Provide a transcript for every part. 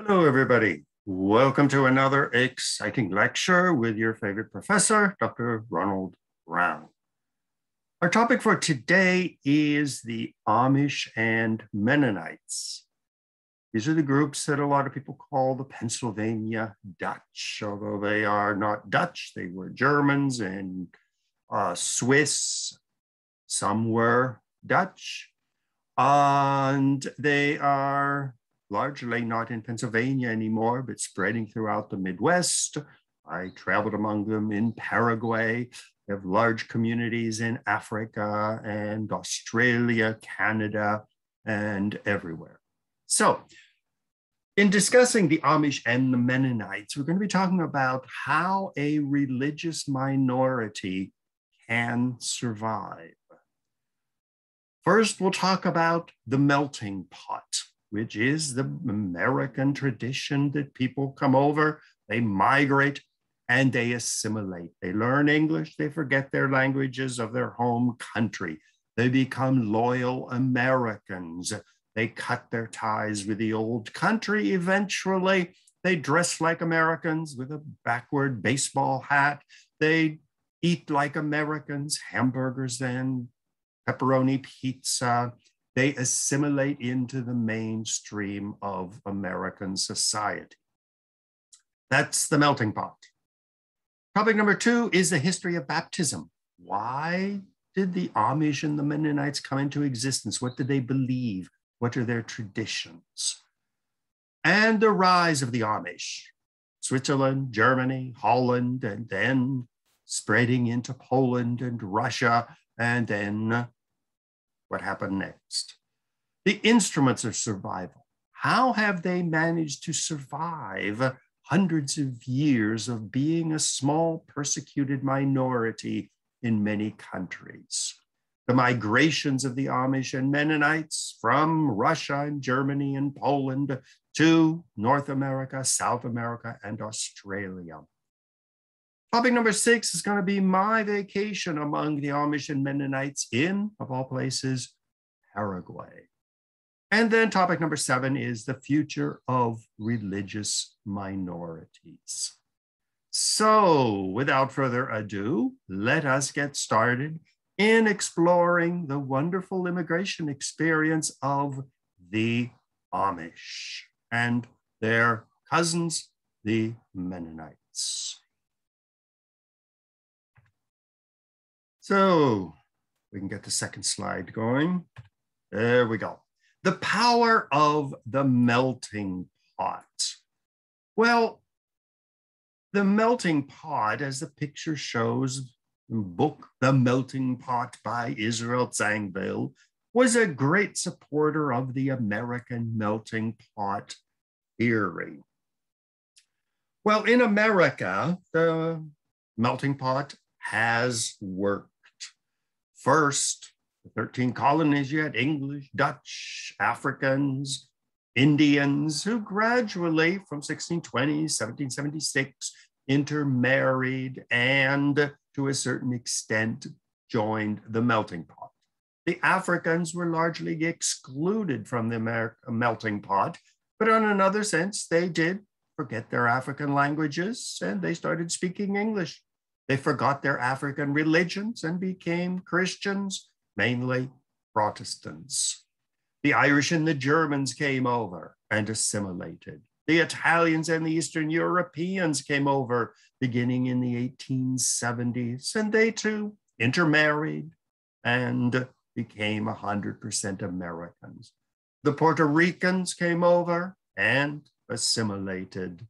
Hello, everybody. Welcome to another exciting lecture with your favorite professor, Dr. Ronald Brown. Our topic for today is the Amish and Mennonites. These are the groups that a lot of people call the Pennsylvania Dutch, although they are not Dutch. They were Germans and Swiss. Some were Dutch. And they are largely not in Pennsylvania anymore, but spreading throughout the Midwest. I traveled among them in Paraguay. They have large communities in Africa and Australia, Canada, and everywhere. So, in discussing the Amish and the Mennonites, we're going to be talking about how a religious minority can survive. First, we'll talk about the melting pot, which is the American tradition that people come over, they migrate, and they assimilate. They learn English, they forget their languages of their home country. They become loyal Americans. They cut their ties with the old country. Eventually, they dress like Americans with a backward baseball hat. They eat like Americans, hamburgers and pepperoni pizza. They assimilate into the mainstream of American society. That's the melting pot. Topic number 2 is the history of baptism. Why did the Amish and the Mennonites come into existence? What did they believe? What are their traditions? And the rise of the Amish. Switzerland, Germany, Holland, and then spreading into Poland and Russia, and then what happened next? The instruments of survival. How have they managed to survive hundreds of years of being a small persecuted minority in many countries? The migrations of the Amish and Mennonites from Russia and Germany and Poland to North America, South America, and Australia. Topic number 6 is going to be my vacation among the Amish and Mennonites in, of all places, Paraguay. And then topic number 7 is the future of religious minorities. So without further ado, let us get started in exploring the wonderful immigration experience of the Amish and their cousins, the Mennonites. So we can get the second slide going. There we go. The power of the melting pot. Well, the melting pot, as the picture shows, the book, The Melting Pot by Israel Zangwill, was a great supporter of the American melting pot theory. Well, in America, the melting pot has worked. First, the 13 colonies, you had English, Dutch, Africans, Indians, who gradually from 1620, 1776, intermarried and to a certain extent joined the melting pot. The Africans were largely excluded from the melting pot, but in another sense, they did forget their African languages and they started speaking English. They forgot their African religions and became Christians, mainly Protestants. The Irish and the Germans came over and assimilated. The Italians and the Eastern Europeans came over beginning in the 1870s, and they too intermarried and became 100% Americans. The Puerto Ricans came over and assimilated.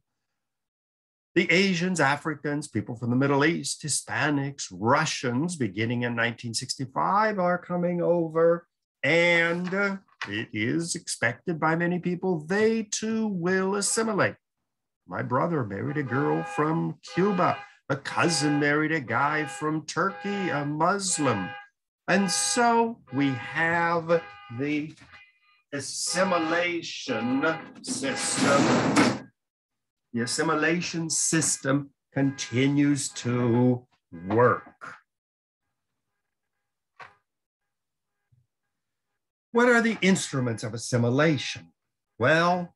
The Asians, Africans, people from the Middle East, Hispanics, Russians, beginning in 1965, are coming over, and it is expected by many people they too will assimilate. My brother married a girl from Cuba. A cousin married a guy from Turkey, a Muslim. And so we have the assimilation system. The assimilation system continues to work. What are the instruments of assimilation? Well,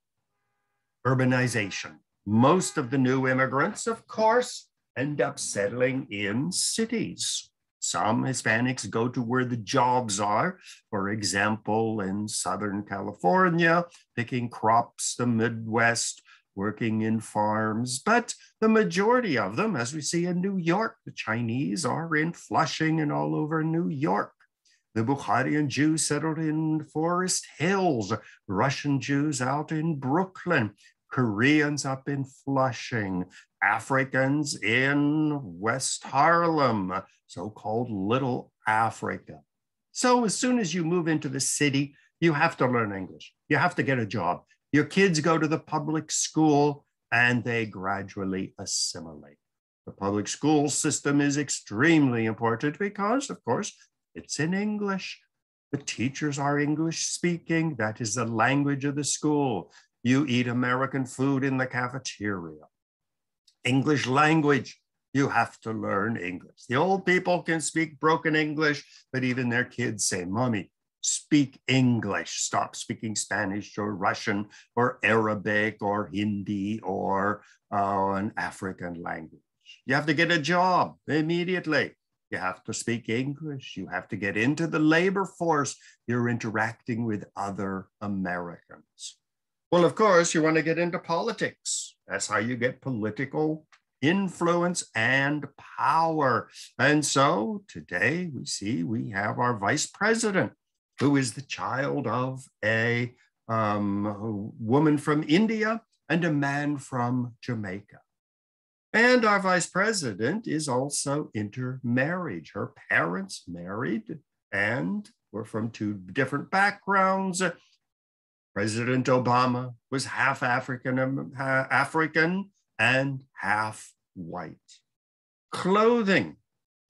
urbanization. Most of the new immigrants, of course, end up settling in cities. Some Hispanics go to where the jobs are, for example, in Southern California, picking crops, the Midwest, working in farms. But the majority of them, as we see in New York, the Chinese are in Flushing and all over New York. The Bukharian Jews settled in Forest Hills, Russian Jews out in Brooklyn, Koreans up in Flushing, Africans in West Harlem, so-called Little Africa. So as soon as you move into the city, you have to learn English. You have to get a job. Your kids go to the public school and they gradually assimilate. The public school system is extremely important because, of course, it's in English. The teachers are English speaking. That is the language of the school. You eat American food in the cafeteria. English language, you have to learn English. The old people can speak broken English, but even their kids say, "Mommy, speak English. Stop speaking Spanish or Russian or Arabic or Hindi or an African language." You have to get a job immediately. You have to speak English. You have to get into the labor force. You're interacting with other Americans. Well, of course, you want to get into politics. That's how you get political influence and power. And so today we have our vice president, who is the child of a woman from India and a man from Jamaica. And our vice president is also intermarried. Her parents married and were from two different backgrounds. President Obama was half African and half white. Clothing.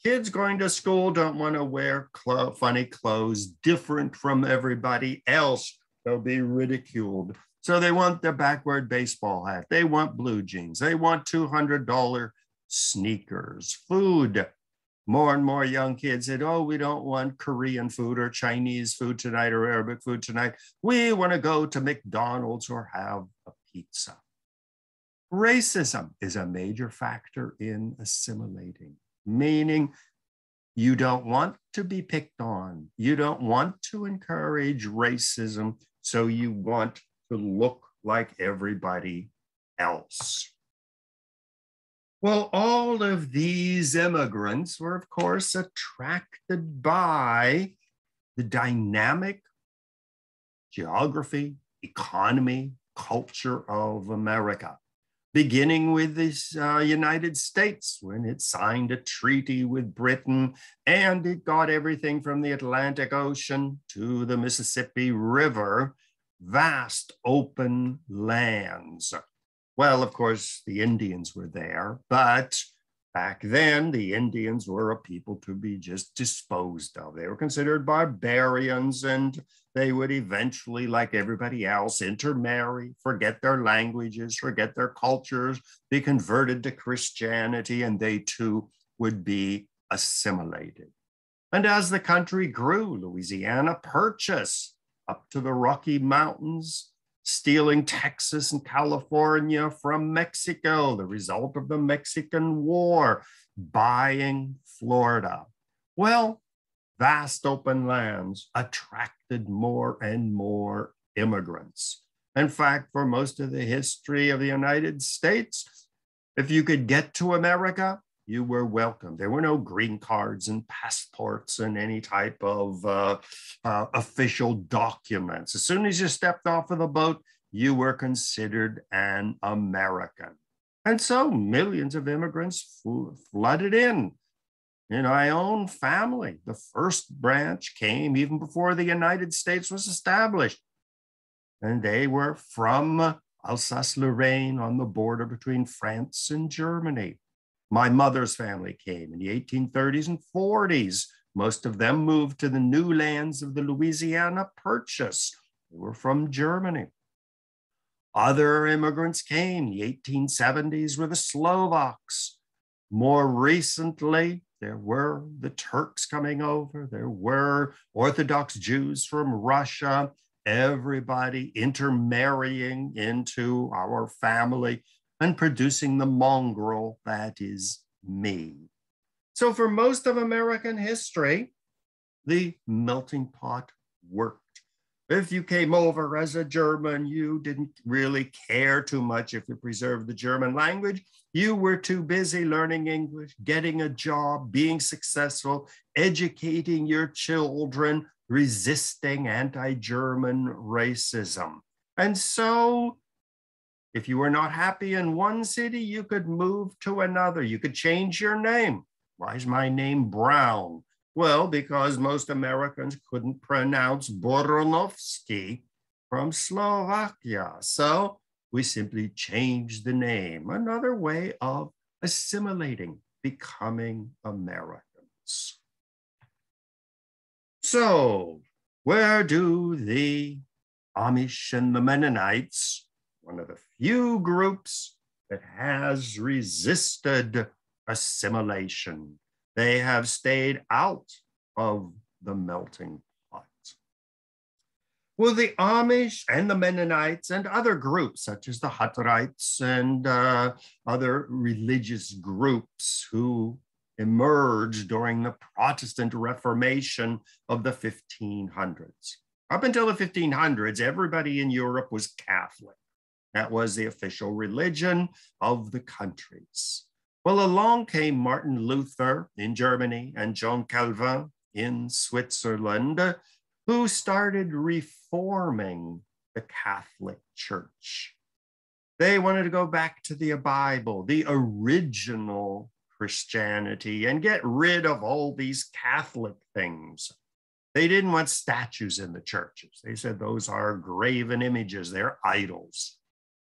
Kids going to school don't want to wear funny clothes different from everybody else. They'll be ridiculed. So they want their backward baseball hat. They want blue jeans. They want $200 sneakers. Food. More and more young kids said, "Oh, we don't want Korean food or Chinese food tonight or Arabic food tonight. We want to go to McDonald's or have a pizza." Racism is a major factor in assimilating, meaning you don't want to be picked on. You don't want to encourage racism, so you want to look like everybody else. Well, all of these immigrants were, of course, attracted by the dynamic geography, economy, culture of America, beginning with the United States when it signed a treaty with Britain, and it got everything from the Atlantic Ocean to the Mississippi River, vast open lands. Well, of course, the Indians were there, but back then, the Indians were a people to be just disposed of. They were considered barbarians, and they would eventually, like everybody else, intermarry, forget their languages, forget their cultures, be converted to Christianity, and they too would be assimilated. And as the country grew, Louisiana Purchase up to the Rocky Mountains, stealing Texas and California from Mexico, the result of the Mexican War, buying Florida. Well, vast open lands attracted more and more immigrants. In fact, for most of the history of the United States, if you could get to America, you were welcome. There were no green cards and passports and any type of official documents. As soon as you stepped off of the boat, you were considered an American. And so millions of immigrants flooded in. My own family, the first branch came even before the United States was established. And they were from Alsace-Lorraine on the border between France and Germany. My mother's family came in the 1830s and 40s. Most of them moved to the new lands of the Louisiana Purchase. They were from Germany. Other immigrants came. The 1870s were the Slovaks. More recently, there were the Turks coming over. There were Orthodox Jews from Russia. everybody intermarrying into our family and producing the mongrel that is me. So for most of American history, the melting pot worked. If you came over as a German, you didn't really care too much if you preserved the German language. You were too busy learning English, getting a job, being successful, educating your children, resisting anti-German racism. And so if you were not happy in one city, you could move to another. You could change your name. Why is my name Brown? Well, because most Americans couldn't pronounce Boronovsky from Slovakia. So we simply changed the name, another way of assimilating, becoming Americans. So where do the Amish and the Mennonites, one of the few groups that has resisted assimilation, they have stayed out of the melting pot? Well, the Amish and the Mennonites and other groups, such as the Hutterites and other religious groups who emerged during the Protestant Reformation of the 1500s. Up until the 1500s, everybody in Europe was Catholic. That was the official religion of the countries. Well, along came Martin Luther in Germany and John Calvin in Switzerland, who started reforming the Catholic Church. They wanted to go back to the Bible, the original Christianity, and get rid of all these Catholic things. They didn't want statues in the churches. They said those are graven images, they're idols.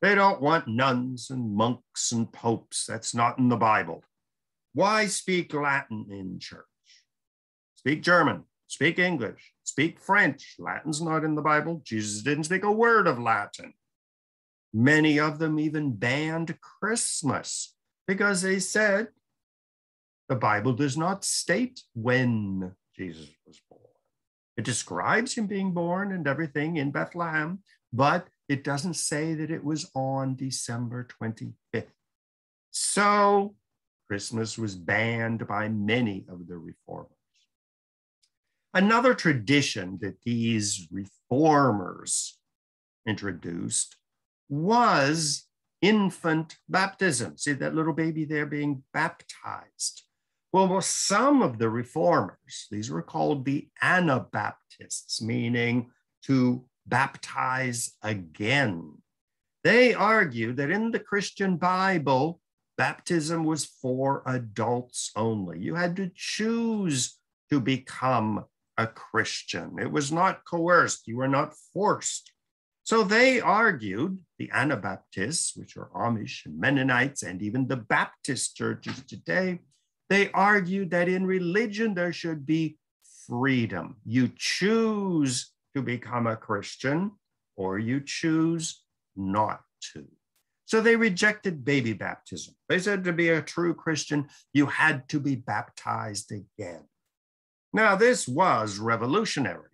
They don't want nuns and monks and popes. That's not in the Bible. Why speak Latin in church? Speak German, speak English, speak French. Latin's not in the Bible. Jesus didn't speak a word of Latin. Many of them even banned Christmas because they said the Bible does not state when Jesus was born. It describes him being born and everything in Bethlehem, but it doesn't say that it was on December 25th. So Christmas was banned by many of the reformers. Another tradition that these reformers introduced was infant baptism. See that little baby there being baptized? Well, some of the reformers, these were called the Anabaptists, meaning to baptize again. They argued that in the Christian Bible, baptism was for adults only. You had to choose to become a Christian. It was not coerced. You were not forced. So they argued, the Anabaptists, which are Amish and Mennonites, and even the Baptist churches today, they argued that in religion there should be freedom. You choose to become a Christian or you choose not to. So they rejected baby baptism. They said to be a true Christian, you had to be baptized again. Now, this was revolutionary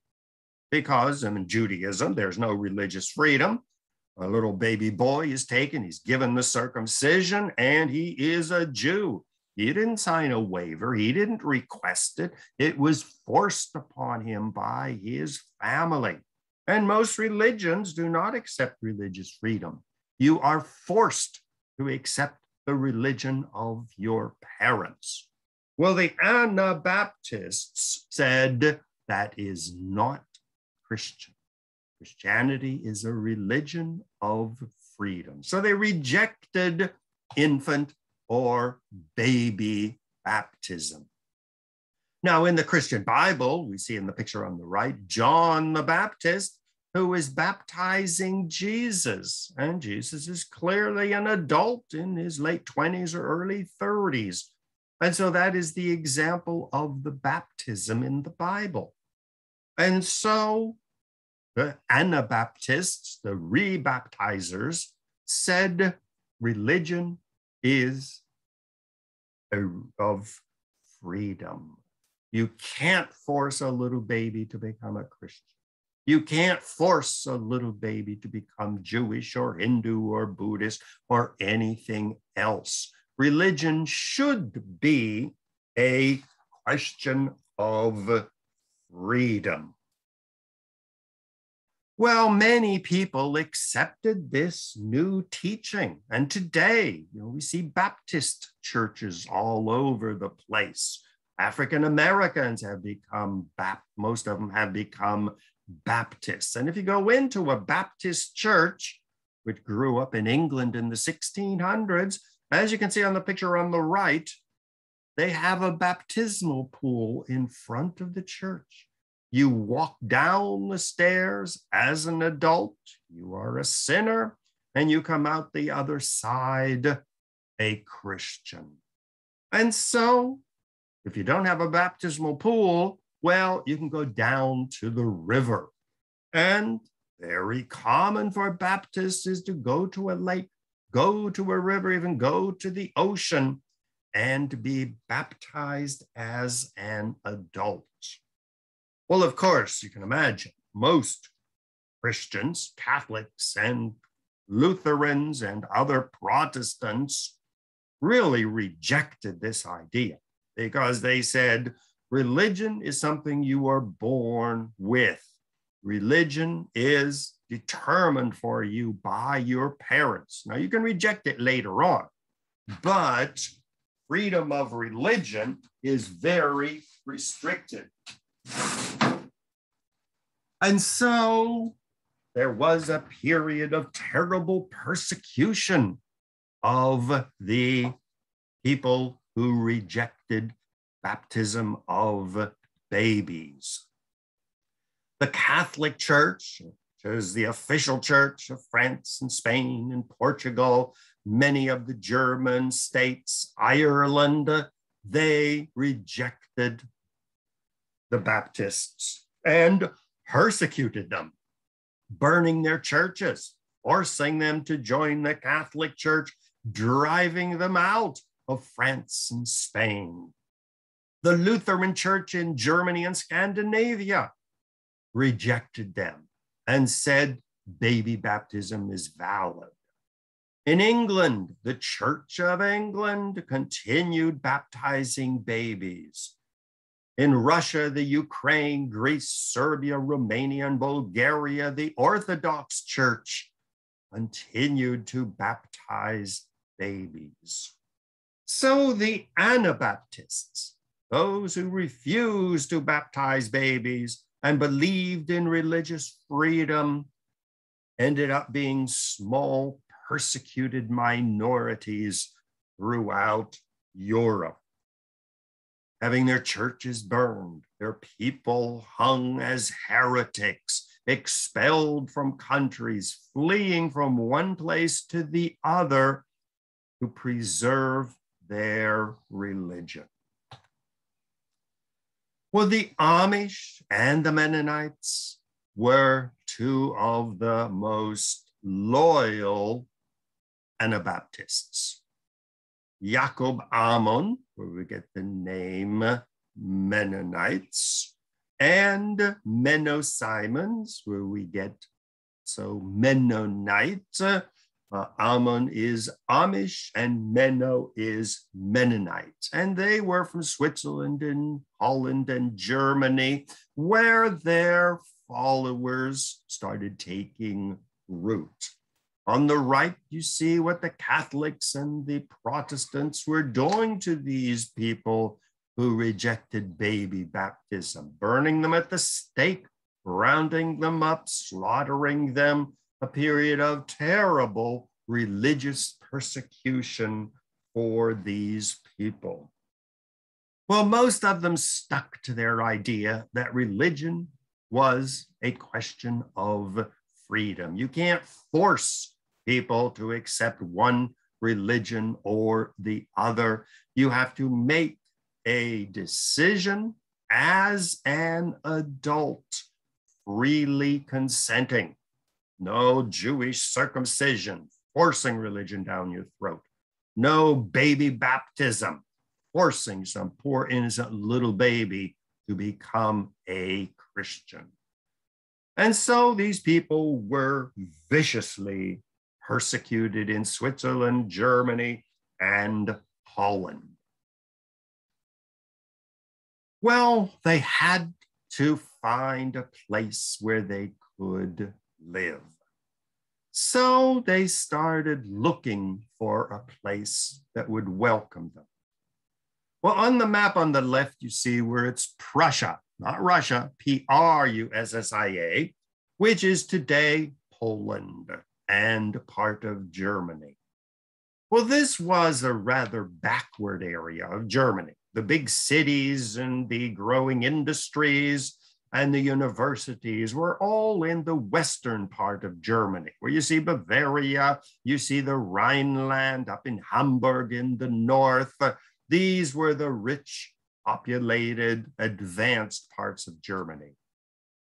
because in Judaism, there's no religious freedom. A little baby boy is taken, he's given the circumcision, and he is a Jew. He didn't sign a waiver. He didn't request it. It was forced upon him by his family. And most religions do not accept religious freedom. You are forced to accept the religion of your parents. Well, the Anabaptists said that is not Christian. Christianity is a religion of freedom. So they rejected infant or baby baptism. Now, in the Christian Bible, we see in the picture on the right, John the Baptist, who is baptizing Jesus. And Jesus is clearly an adult in his late 20s or early 30s. And so that is the example of the baptism in the Bible. And so the Anabaptists, the rebaptizers, said religion is of freedom. You can't force a little baby to become a Christian. You can't force a little baby to become Jewish or Hindu or Buddhist or anything else. Religion should be a question of freedom. Well, many people accepted this new teaching. And today, we see Baptist churches all over the place. African Americans have become, most of them have become Baptists. And if you go into a Baptist church, which grew up in England in the 1600s, as you can see on the picture on the right, they have a baptismal pool in front of the church. You walk down the stairs as an adult, you are a sinner, and you come out the other side a Christian. And so, if you don't have a baptismal pool, well, you can go down to the river. And very common for Baptists is to go to a lake, go to a river, even go to the ocean, and be baptized as an adult. Well, of course, you can imagine most Christians, Catholics, and Lutherans, and other Protestants really rejected this idea because they said religion is something you are born with. Religion is determined for you by your parents. Now, you can reject it later on, but freedom of religion is very restricted. And so there was a period of terrible persecution of the people who rejected baptism of babies. The Catholic Church, which is the official church of France and Spain and Portugal, many of the German states, Ireland, they rejected the Baptists and persecuted them, burning their churches, forcing them to join the Catholic Church, driving them out of France and Spain. The Lutheran Church in Germany and Scandinavia rejected them and said baby baptism is valid. In England, the Church of England continued baptizing babies. In Russia, the Ukraine, Greece, Serbia, Romania, and Bulgaria, the Orthodox Church continued to baptize babies. So the Anabaptists, those who refused to baptize babies and believed in religious freedom, ended up being small, persecuted minorities throughout Europe, having their churches burned, their people hung as heretics, expelled from countries, fleeing from one place to the other to preserve their religion. Well, the Amish and the Mennonites were two of the most loyal Anabaptists. Jacob Ammon, where we get the name Mennonites, and Menno Simons, where we get Mennonite. Ammon is Amish and Menno is Mennonite. And they were from Switzerland and Holland and Germany, where their followers started taking root. On the right, you see what the Catholics and the Protestants were doing to these people who rejected baby baptism, burning them at the stake, rounding them up, slaughtering them, a period of terrible religious persecution for these people. Well, most of them stuck to their idea that religion was a question of freedom. You can't force people to accept one religion or the other. You have to make a decision as an adult, freely consenting. No Jewish circumcision, forcing religion down your throat. No baby baptism, forcing some poor innocent little baby to become a Christian. And so these people were viciously persecuted in Switzerland, Germany, and Holland. Well, they had to find a place where they could live. So they started looking for a place that would welcome them. Well, on the map on the left, you see where it's Prussia, not Russia, P-R-U-S-S-I-A, which is today Poland and part of Germany. Well, this was a rather backward area of Germany. The big cities and the growing industries and the universities were all in the western part of Germany, where you see Bavaria, you see the Rhineland up in Hamburg in the north. These were the rich, populated, advanced parts of Germany.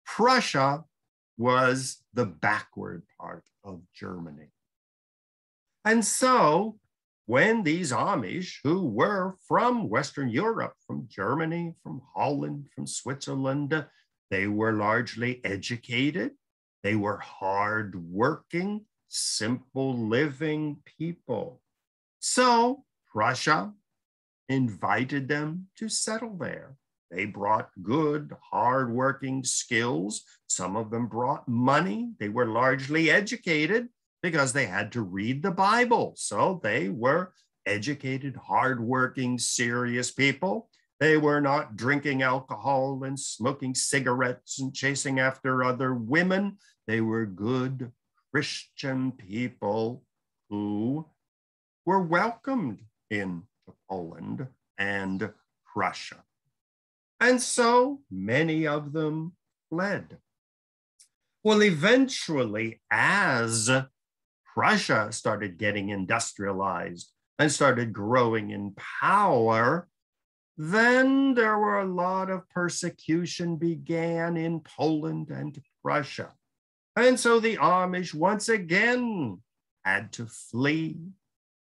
Prussia was the backward part of Germany. And so when these Amish, who were from Western Europe, from Germany, from Holland, from Switzerland, they were largely educated. They were hardworking, simple living people. So Prussia invited them to settle there. They brought good, hardworking skills. Some of them brought money. They were largely educated because they had to read the Bible. So they were educated, hardworking, serious people. They were not drinking alcohol and smoking cigarettes and chasing after other women. They were good Christian people who were welcomed into Poland and Prussia. And so many of them fled. Well, eventually, as Prussia started getting industrialized and started growing in power, then there were a lot of persecution began in Poland and Prussia. And so the Amish once again had to flee.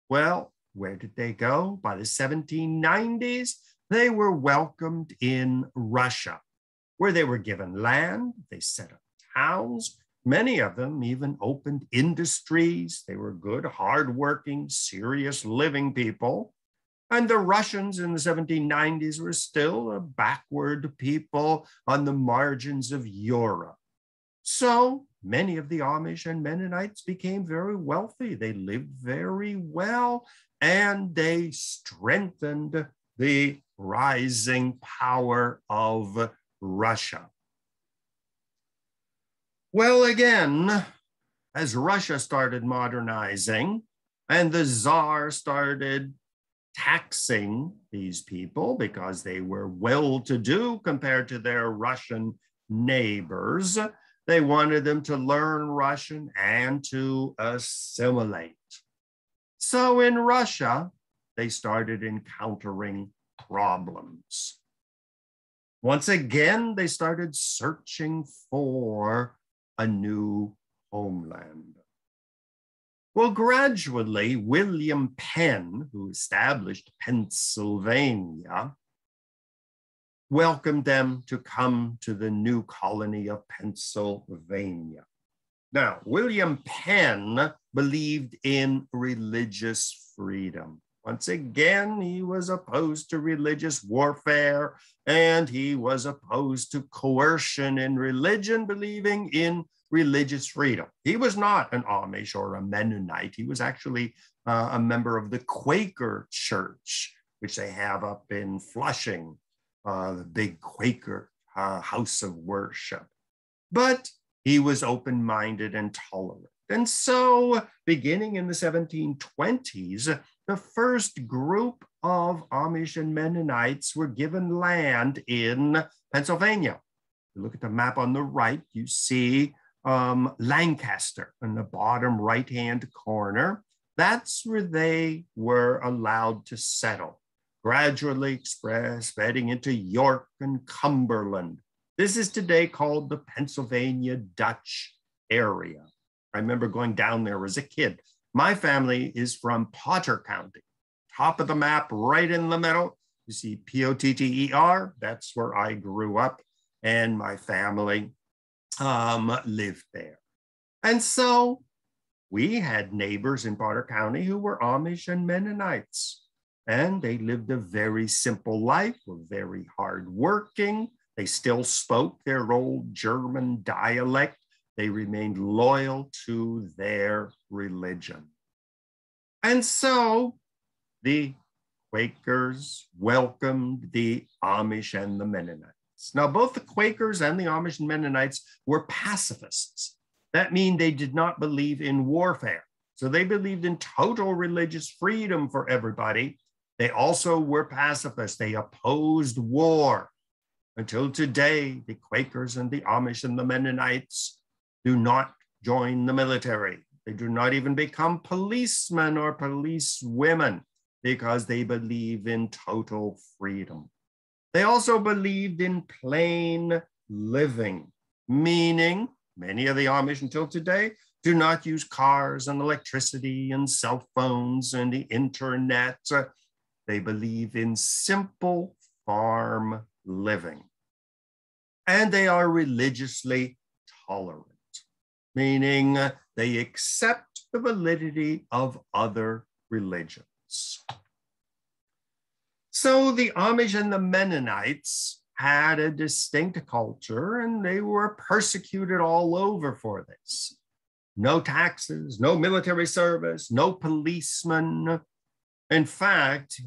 Well, where did they go? By the 1790s, they were welcomed in Russia, where they were given land, they set up towns. Many of them even opened industries. They were good, hardworking, serious living people. And the Russians in the 1790s were still a backward people on the margins of Europe. So many of the Amish and Mennonites became very wealthy. They lived very well, and they strengthened the rising power of Russia. Well, again, as Russia started modernizing and the Tsar started taxing these people because they were well-to-do compared to their Russian neighbors, they wanted them to learn Russian and to assimilate. So in Russia, they started encountering problems. Once again, they started searching for a new homeland. Well, gradually, William Penn, who established Pennsylvania, welcomed them to come to the new colony of Pennsylvania. Now, William Penn believed in religious freedom. Once again, he was opposed to religious warfare, and he was opposed to coercion in religion, believing in religious freedom. He was not an Amish or a Mennonite. He was actually a member of the Quaker Church, which they have up in Flushing, the big Quaker house of worship. But he was open-minded and tolerant. And so, beginning in the 1720s, the first group of Amish and Mennonites were given land in Pennsylvania. You look at the map on the right, you see Lancaster in the bottom right-hand corner. That's where they were allowed to settle, gradually spreading into York and Cumberland. This is today called the Pennsylvania Dutch area. I remember going down there as a kid. My family is from Potter County, top of the map, right in the middle. You see Potter, that's where I grew up, and my family lived there. And so we had neighbors in Potter County who were Amish and Mennonites. And they lived a very simple life, were very hardworking. They still spoke their old German dialect. They remained loyal to their religion. And so the Quakers welcomed the Amish and the Mennonites. Now, both the Quakers and the Amish and Mennonites were pacifists. That means they did not believe in warfare. So they believed in total religious freedom for everybody. They also were pacifists. They opposed war. Until today, the Quakers and the Amish and the Mennonites do not join the military. They do not even become policemen or policewomen because they believe in total freedom. They also believed in plain living, meaning many of the Amish until today do not use cars and electricity and cell phones and the internet. They believe in simple farm living. And they are religiously tolerant, meaning they accept the validity of other religions. So the Amish and the Mennonites had a distinct culture, and they were persecuted all over for this. No taxes, no military service, no policemen. In fact,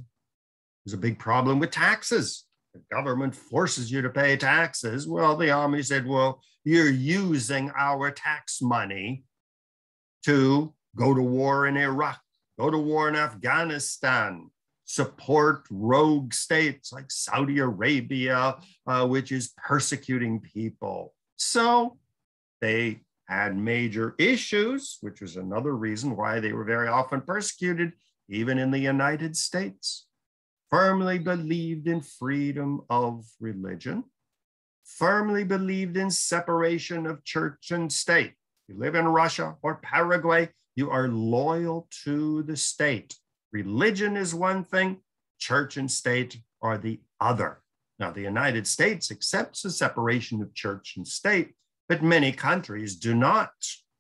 there's a big problem with taxes. The government forces you to pay taxes. Well, the Amish said, well, you're using our tax money to go to war in Iraq, go to war in Afghanistan, support rogue states like Saudi Arabia, which is persecuting people. So they had major issues, which was another reason why they were very often persecuted, even in the United States. Firmly believed in freedom of religion, firmly believed in separation of church and state. You live in Russia or Paraguay, you are loyal to the state. Religion is one thing, church and state are the other. Now, the United States accepts the separation of church and state, but many countries do not.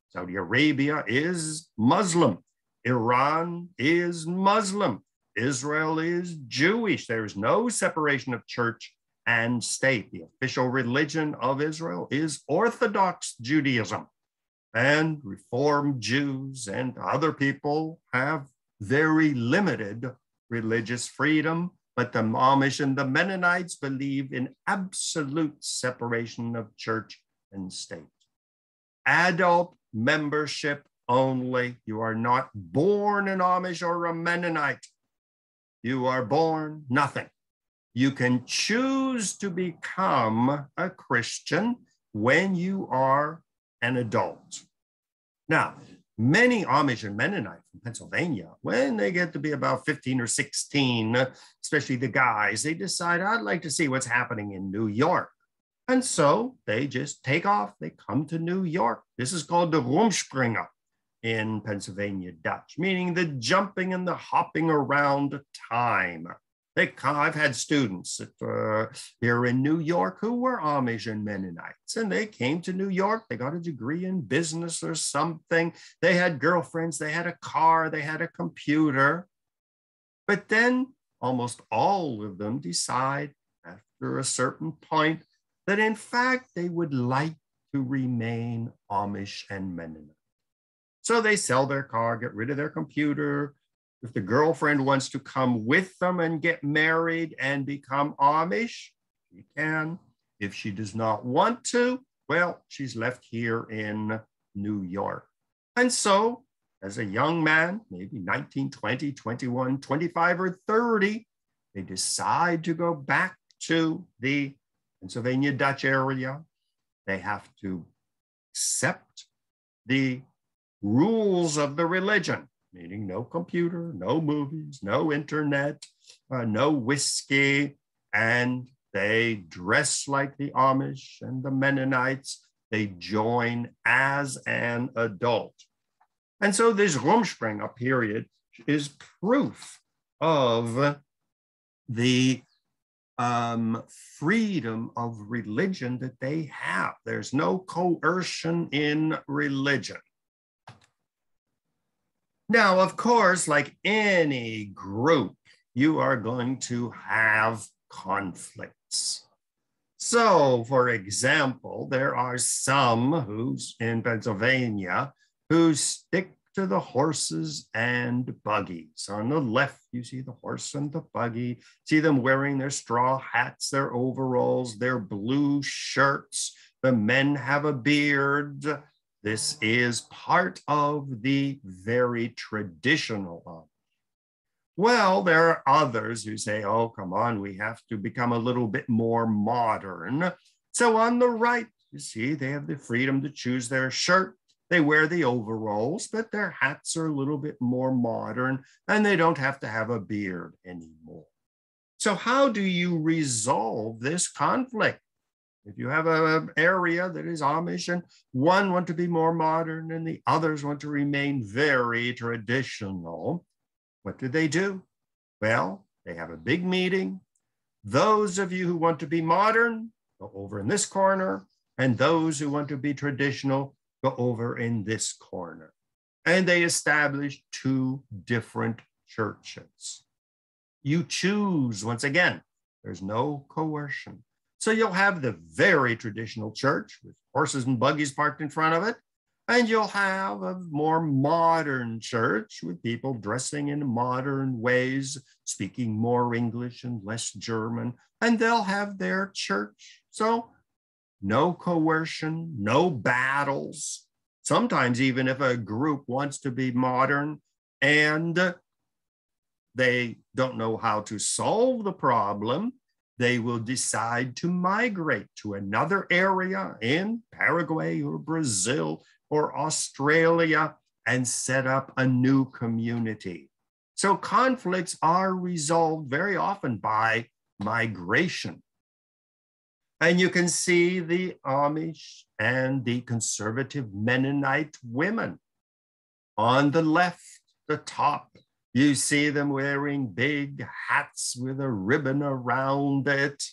Saudi Arabia is Muslim. Iran is Muslim. Israel is Jewish. There is no separation of church and state. The official religion of Israel is Orthodox Judaism. And Reformed Jews and other people have very limited religious freedom, but the Amish and the Mennonites believe in absolute separation of church and state. Adult membership only. You are not born an Amish or a Mennonite. You are born nothing. You can choose to become a Christian when you are an adult. Now, many Amish and Mennonites from Pennsylvania, when they get to be about 15 or 16, especially the guys, they decide, I'd like to see what's happening in New York. And so they just take off. They come to New York. This is called the Rumspringen in Pennsylvania Dutch, meaning the jumping and the hopping around time. I've had students here in New York who were Amish and Mennonites, and they came to New York. They got a degree in business or something. They had girlfriends. They had a car. They had a computer. But then almost all of them decide after a certain point that in fact they would like to remain Amish and Mennonite. So they sell their car, get rid of their computer. If the girlfriend wants to come with them and get married and become Amish, she can. If she does not want to, well, she's left here in New York. And so as a young man, maybe 19, 20, 21, 25, or 30, they decide to go back to the Pennsylvania Dutch area. They have to accept the rules of the religion, meaning no computer, no movies, no internet, no whiskey, and they dress like the Amish and the Mennonites. They join as an adult. And so this Rumspringen period is proof of the freedom of religion that they have. There's no coercion in religion. Now, of course, like any group, you are going to have conflicts. So, for example, there are some who's in Pennsylvania who stick to the horses and buggies. On the left, you see the horse and the buggy. See them wearing their straw hats, their overalls, their blue shirts. The men have a beard. This is part of the very traditional Amish. Well, there are others who say, oh, come on, we have to become a little bit more modern. So on the right, you see, they have the freedom to choose their shirt. They wear the overalls, but their hats are a little bit more modern, and they don't have to have a beard anymore. So how do you resolve this conflict? If you have an area that is Amish and one want to be more modern and the others want to remain very traditional, what do? Well, they have a big meeting. Those of you who want to be modern, go over in this corner, and those who want to be traditional, go over in this corner. And they establish two different churches. You choose, once again, there's no coercion. So you'll have the very traditional church with horses and buggies parked in front of it, and you'll have a more modern church with people dressing in modern ways, speaking more English and less German, and they'll have their church. So no coercion, no battles. Sometimes even if a group wants to be modern and they don't know how to solve the problem, they will decide to migrate to another area in Paraguay or Brazil or Australia and set up a new community. So conflicts are resolved very often by migration. And you can see the Amish and the conservative Mennonite women. On the left, the top, you see them wearing big hats with a ribbon around it.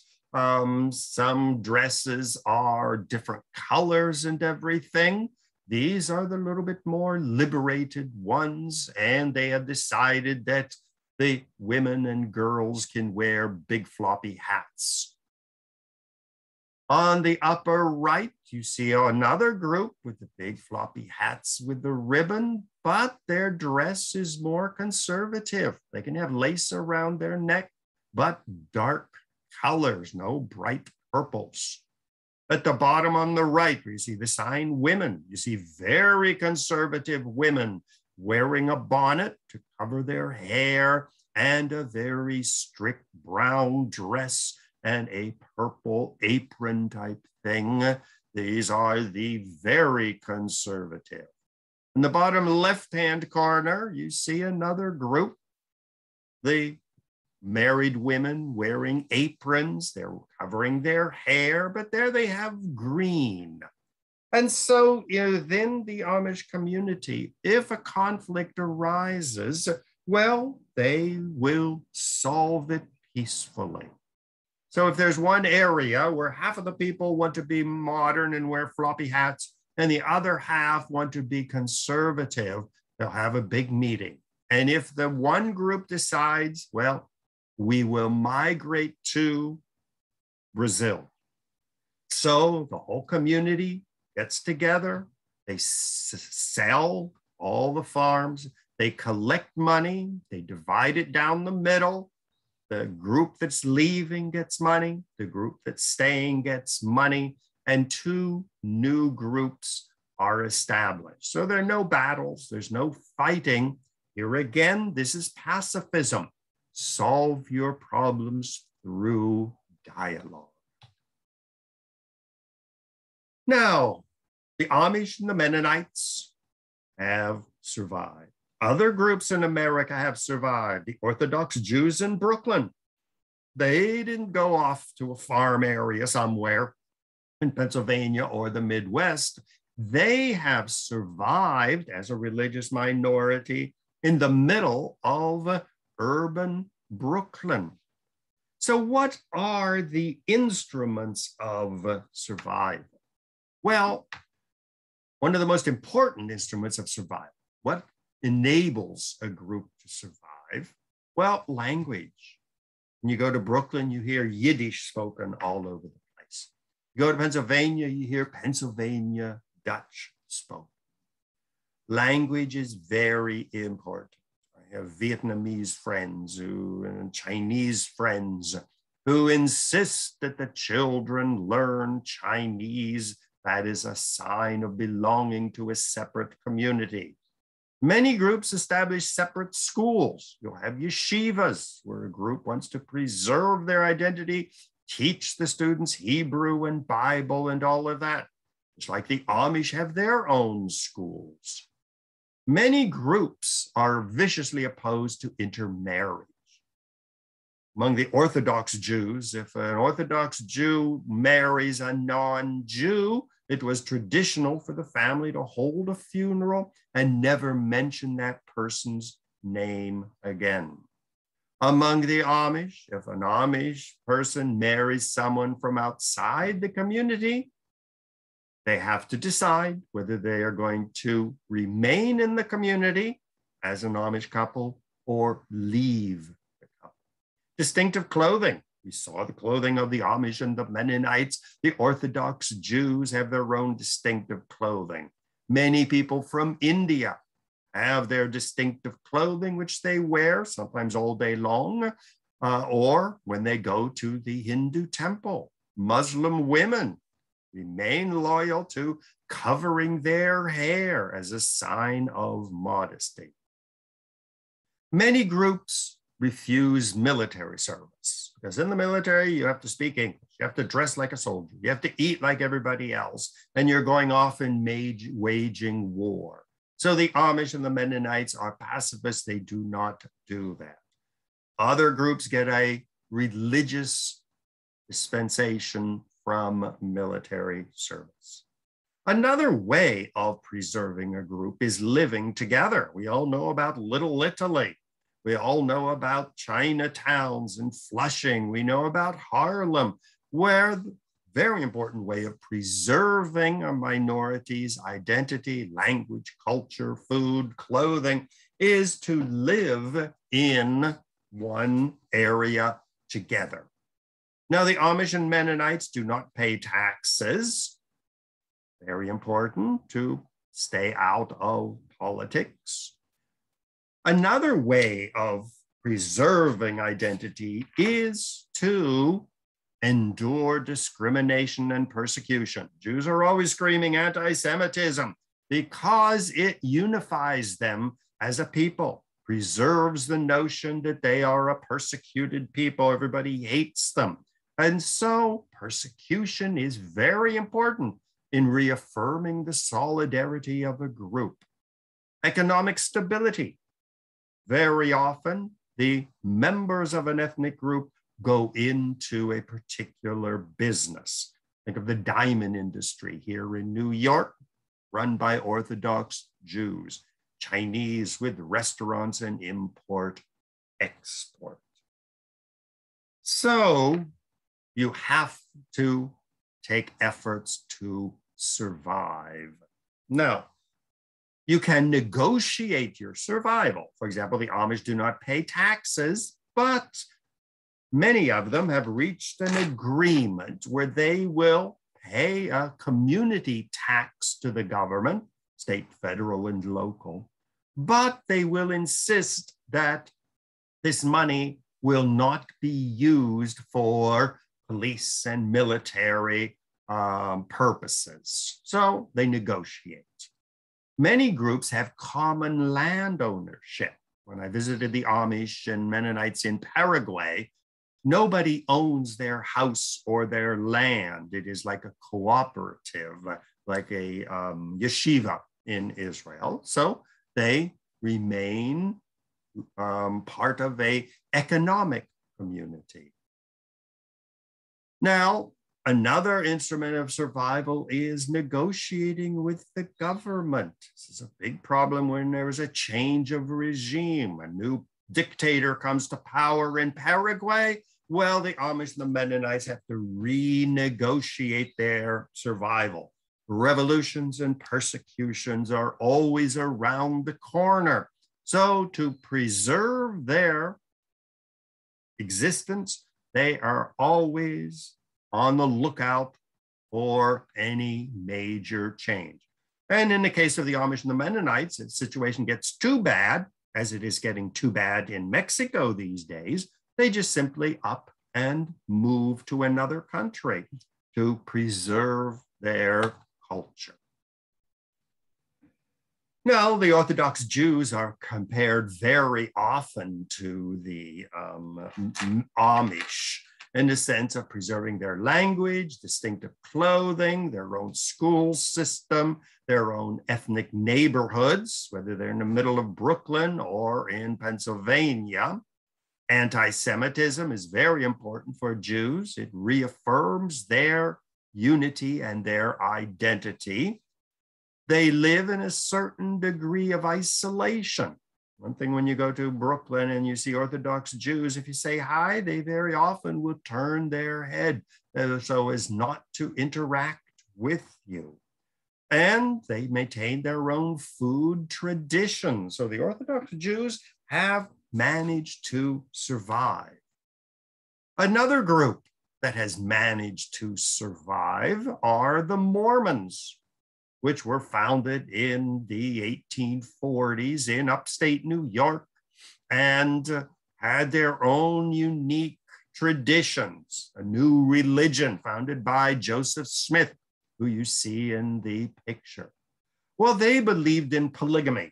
Some dresses are different colors and everything. These are the little bit more liberated ones, and they have decided that the women and girls can wear big floppy hats. On the upper right, you see another group with the big floppy hats with the ribbon, but their dress is more conservative. They can have lace around their neck, but dark colors, no bright purples. At the bottom on the right, you see the sign women. You see very conservative women wearing a bonnet to cover their hair and a very strict brown dress and a purple apron type thing. These are the very conservative. In the bottom left-hand corner, you see another group, the married women wearing aprons. They're covering their hair, but there they have green. And so within the Amish community, if a conflict arises, well, they will solve it peacefully. So if there's one area where half of the people want to be modern and wear floppy hats, and the other half want to be conservative, they'll have a big meeting. And if the one group decides, well, we will migrate to Brazil. So the whole community gets together, they sell all the farms, they collect money, they divide it down the middle. The group that's leaving gets money, the group that's staying gets money, and two new groups are established. So there are no battles, there's no fighting. Here again, this is pacifism. Solve your problems through dialogue. Now, the Amish and the Mennonites have survived. Other groups in America have survived. The Orthodox Jews in Brooklyn, they didn't go off to a farm area somewhere in Pennsylvania or the Midwest. They have survived as a religious minority in the middle of urban Brooklyn. So what are the instruments of survival? Well, one of the most important instruments of survival, what enables a group to survive? Well, language. When you go to Brooklyn, you hear Yiddish spoken all over the place. You go to Pennsylvania, you hear Pennsylvania Dutch spoken. Language is very important. I have Vietnamese friends and Chinese friends who insist that the children learn Chinese. That is a sign of belonging to a separate community. Many groups establish separate schools. You'll have yeshivas, where a group wants to preserve their identity, teach the students Hebrew and Bible and all of that. It's like the Amish have their own schools. Many groups are viciously opposed to intermarriage. Among the Orthodox Jews, if an Orthodox Jew marries a non-Jew, it was traditional for the family to hold a funeral and never mention that person's name again. Among the Amish, if an Amish person marries someone from outside the community, they have to decide whether they are going to remain in the community as an Amish couple or leave the couple. Distinctive clothing. We saw the clothing of the Amish and the Mennonites. The Orthodox Jews have their own distinctive clothing. Many people from India have their distinctive clothing, which they wear sometimes all day long, or when they go to the Hindu temple. Muslim women remain loyal to covering their hair as a sign of modesty. Many groups refuse military service because in the military, you have to speak English. You have to dress like a soldier. You have to eat like everybody else. And you're going off and waging war. So the Amish and the Mennonites are pacifists. They do not do that. Other groups get a religious dispensation from military service. Another way of preserving a group is living together. We all know about Little Italy. We all know about Chinatowns and Flushing. We know about Harlem, where the very important way of preserving a minority's identity, language, culture, food, clothing, is to live in one area together. Now, the Amish and Mennonites do not pay taxes. Very important to stay out of politics. Another way of preserving identity is to endure discrimination and persecution. Jews are always screaming anti-Semitism because it unifies them as a people, preserves the notion that they are a persecuted people. Everybody hates them. And so persecution is very important in reaffirming the solidarity of a group. Economic stability. Very often, the members of an ethnic group go into a particular business. Think of the diamond industry here in New York, run by Orthodox Jews, Chinese with restaurants and import-export. So you have to take efforts to survive. Now, you can negotiate your survival. For example, the Amish do not pay taxes, but many of them have reached an agreement where they will pay a community tax to the government, state, federal, and local, but they will insist that this money will not be used for police and military purposes. So they negotiate. Many groups have common land ownership. When I visited the Amish and Mennonites in Paraguay, nobody owns their house or their land. It is like a cooperative, like a yeshiva in Israel. So they remain part of an economic community. Now, another instrument of survival is negotiating with the government. This is a big problem when there is a change of regime. A new dictator comes to power in Paraguay. Well, the Amish and the Mennonites have to renegotiate their survival. Revolutions and persecutions are always around the corner. So to preserve their existence, they are always on the lookout for any major change. And in the case of the Amish and the Mennonites, the situation gets too bad, as it is getting too bad in Mexico these days, they just simply up and move to another country to preserve their culture. Now, the Orthodox Jews are compared very often to the Amish in the sense of preserving their language, distinctive clothing, their own school system, their own ethnic neighborhoods, whether they're in the middle of Brooklyn or in Pennsylvania. Anti-Semitism is very important for Jews. It reaffirms their unity and their identity. They live in a certain degree of isolation. One thing when you go to Brooklyn and you see Orthodox Jews, if you say hi, they very often will turn their head so as not to interact with you. And they maintain their own food tradition. So the Orthodox Jews have managed to survive. Another group that has managed to survive are the Mormons, which were founded in the 1840s in upstate New York and had their own unique traditions, a new religion founded by Joseph Smith, who you see in the picture. Well, they believed in polygamy.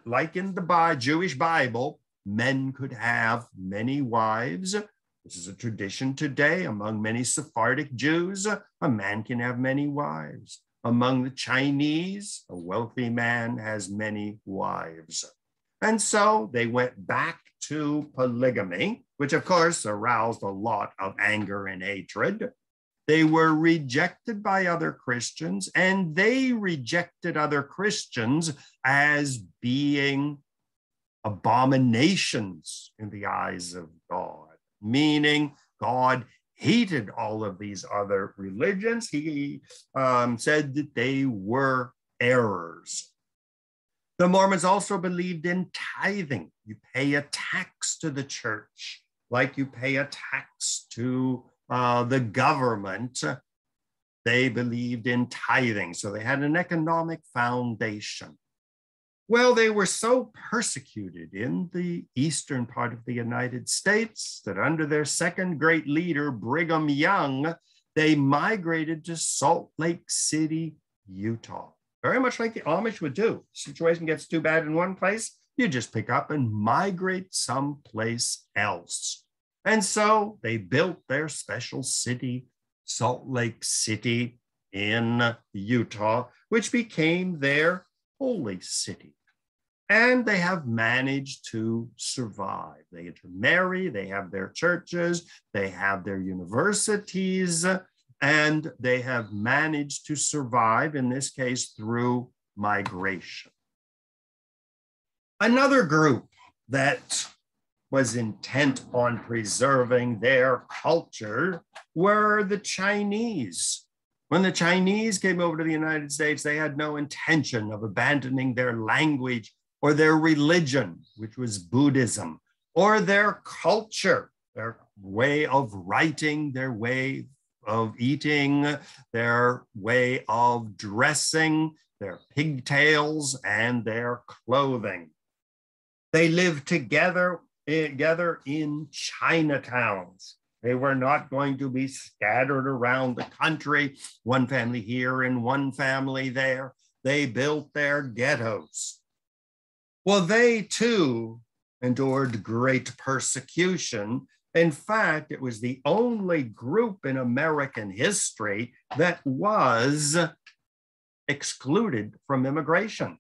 Like in the Jewish Bible, men could have many wives. This is a tradition today among many Sephardic Jews. A man can have many wives. Among the Chinese, a wealthy man has many wives. And so they went back to polygamy, which of course aroused a lot of anger and hatred. They were rejected by other Christians, and they rejected other Christians as being abominations in the eyes of God, meaning God hated all of these other religions. He said that they were errors. The Mormons also believed in tithing. You pay a tax to the church, like you pay a tax to the government. They believed in tithing, so they had an economic foundation. Well, they were so persecuted in the eastern part of the United States that under their second great leader, Brigham Young, they migrated to Salt Lake City, Utah. Very much like the Amish would do. The situation gets too bad in one place, you just pick up and migrate someplace else. And so they built their special city, Salt Lake City in Utah, which became their holy city. And they have managed to survive. They intermarry, they have their churches, they have their universities, and they have managed to survive, in this case, through migration. Another group that was intent on preserving their culture were the Chinese. When the Chinese came over to the United States, they had no intention of abandoning their language or their religion, which was Buddhism, or their culture, their way of writing, their way of eating, their way of dressing, their pigtails, and their clothing. They lived together in Chinatowns. They were not going to be scattered around the country, one family here and one family there. They built their ghettos. Well, they too endured great persecution. In fact, it was the only group in American history that was excluded from immigration.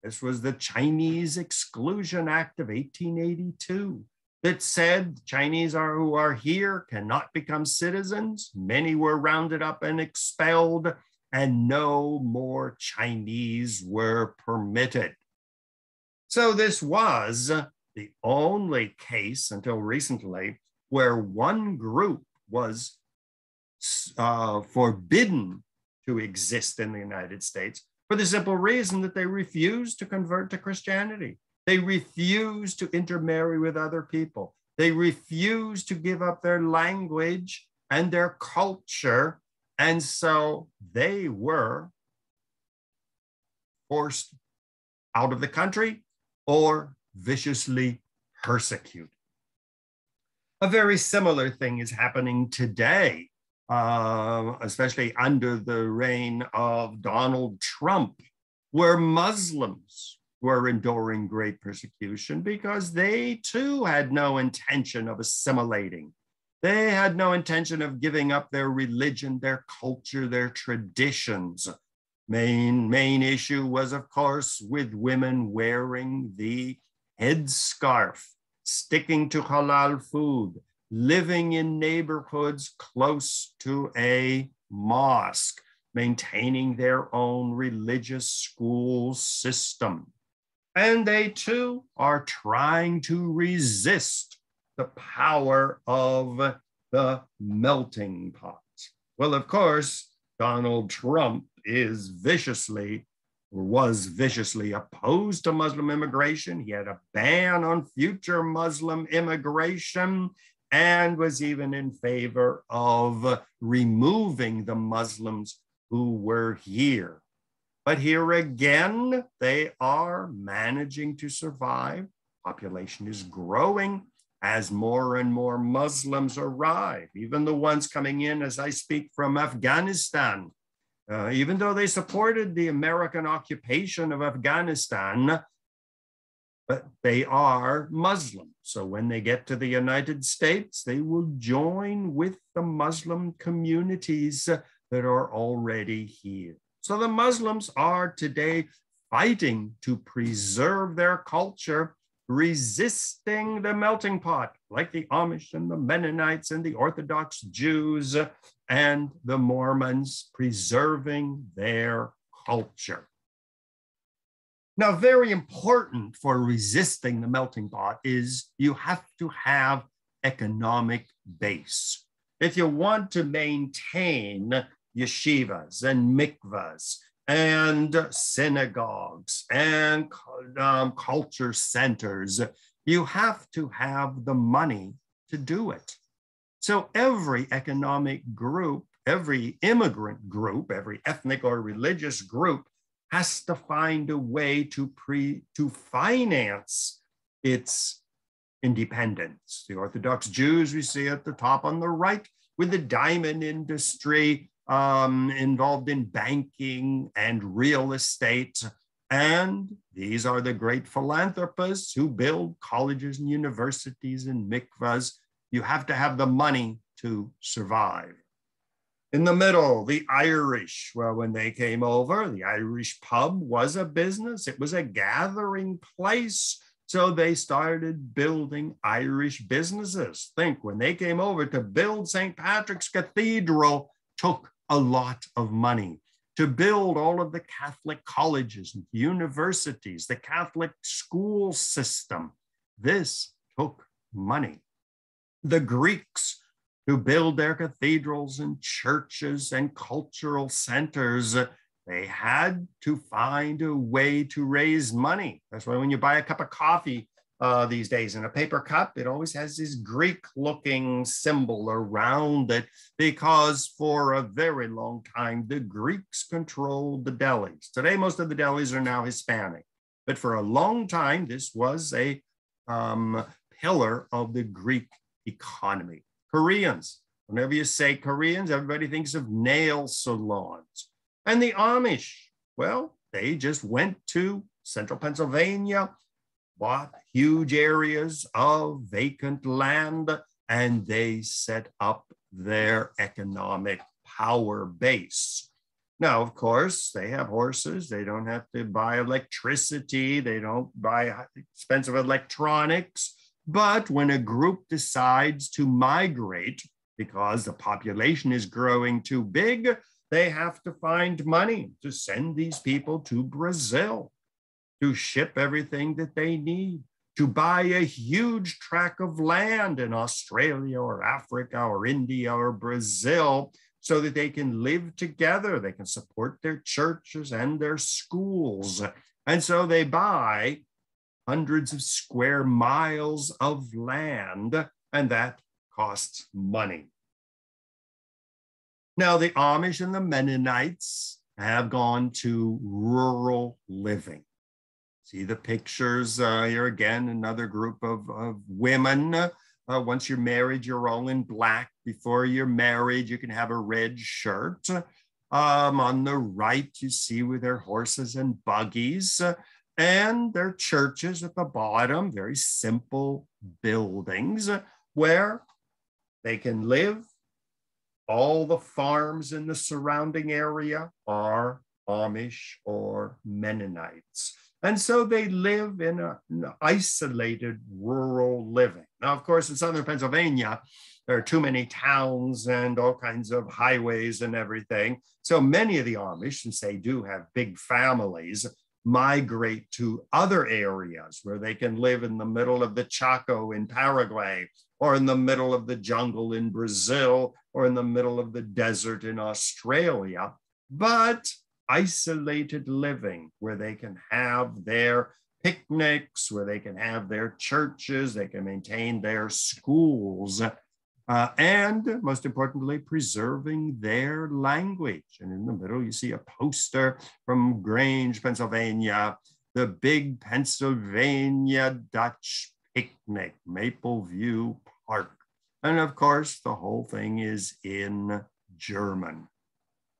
This was the Chinese Exclusion Act of 1882 that said Chinese who are here cannot become citizens. Many were rounded up and expelled, and no more Chinese were permitted. So this was the only case until recently where one group was forbidden to exist in the United States for the simple reason that they refused to convert to Christianity. They refused to intermarry with other people. They refused to give up their language and their culture. And so they were forced out of the country or viciously persecuted. A very similar thing is happening today, especially under the reign of Donald Trump, where Muslims were enduring great persecution because they too had no intention of assimilating. They had no intention of giving up their religion, their culture, their traditions. Main issue was, of course, with women wearing the headscarf, sticking to halal food, living in neighborhoods close to a mosque, maintaining their own religious school system. And they too are trying to resist the power of the melting pot. Well, of course, Donald Trump was viciously opposed to Muslim immigration. He had a ban on future Muslim immigration and was even in favor of removing the Muslims who were here. But here again, they are managing to survive. Population is growing as more and more Muslims arrive, even the ones coming in as I speak from Afghanistan. Even though they supported the American occupation of Afghanistan, but they are Muslim. So when they get to the United States, they will join with the Muslim communities that are already here. So the Muslims are today fighting to preserve their culture, resisting the melting pot, like the Amish and the Mennonites and the Orthodox Jews and the Mormons, preserving their culture. Now, very important for resisting the melting pot is you have to have economic base. If you want to maintain yeshivas and mikvahs and synagogues and culture centers, you have to have the money to do it. So every economic group, every immigrant group, every ethnic or religious group has to find a way to finance its independence. The Orthodox Jews, we see at the top on the right, with the diamond industry involved in banking and real estate. And these are the great philanthropists who build colleges and universities and mikvahs. You have to have the money to survive. In the middle, the Irish, well, when they came over, the Irish pub was a business. It was a gathering place. So they started building Irish businesses. Think, when they came over to build St. Patrick's Cathedral, took a lot of money. To build all of the Catholic colleges and universities, the Catholic school system, this took money. The Greeks, who build their cathedrals and churches and cultural centers, they had to find a way to raise money. That's why when you buy a cup of coffee these days in a paper cup, it always has this Greek-looking symbol around it, because for a very long time, the Greeks controlled the delis. Today, most of the delis are now Hispanic, but for a long time, this was a pillar of the Greek economy. Koreans, whenever you say Koreans, everybody thinks of nail salons. And the Amish, well, they just went to central Pennsylvania, bought huge areas of vacant land, and they set up their economic power base. Now, of course, they have horses. They don't have to buy electricity. They don't buy expensive electronics. But when a group decides to migrate because the population is growing too big, they have to find money to send these people to Brazil, to ship everything that they need, to buy a huge tract of land in Australia or Africa or India or Brazil so that they can live together. They can support their churches and their schools. And so they buy hundreds of square miles of land, and that costs money. Now, the Amish and the Mennonites have gone to rural living. See the pictures here again, another group of women. Once you're married, you're all in black. Before you're married, you can have a red shirt. On the right, you see with their horses and buggies, and their churches at the bottom, very simple buildings where they can live. All the farms in the surrounding area are Amish or Mennonites. And so they live in an isolated rural living. Now, of course, in southern Pennsylvania, there are too many towns and all kinds of highways and everything. So many of the Amish, since they do have big families, migrate to other areas where they can live in the middle of the Chaco in Paraguay, or in the middle of the jungle in Brazil, or in the middle of the desert in Australia. But isolated living where they can have their picnics, where they can have their churches, they can maintain their schools, and most importantly, preserving their language. And in the middle, you see a poster from Grange, Pennsylvania, the big Pennsylvania Dutch picnic, Maple View Park. And of course, the whole thing is in German.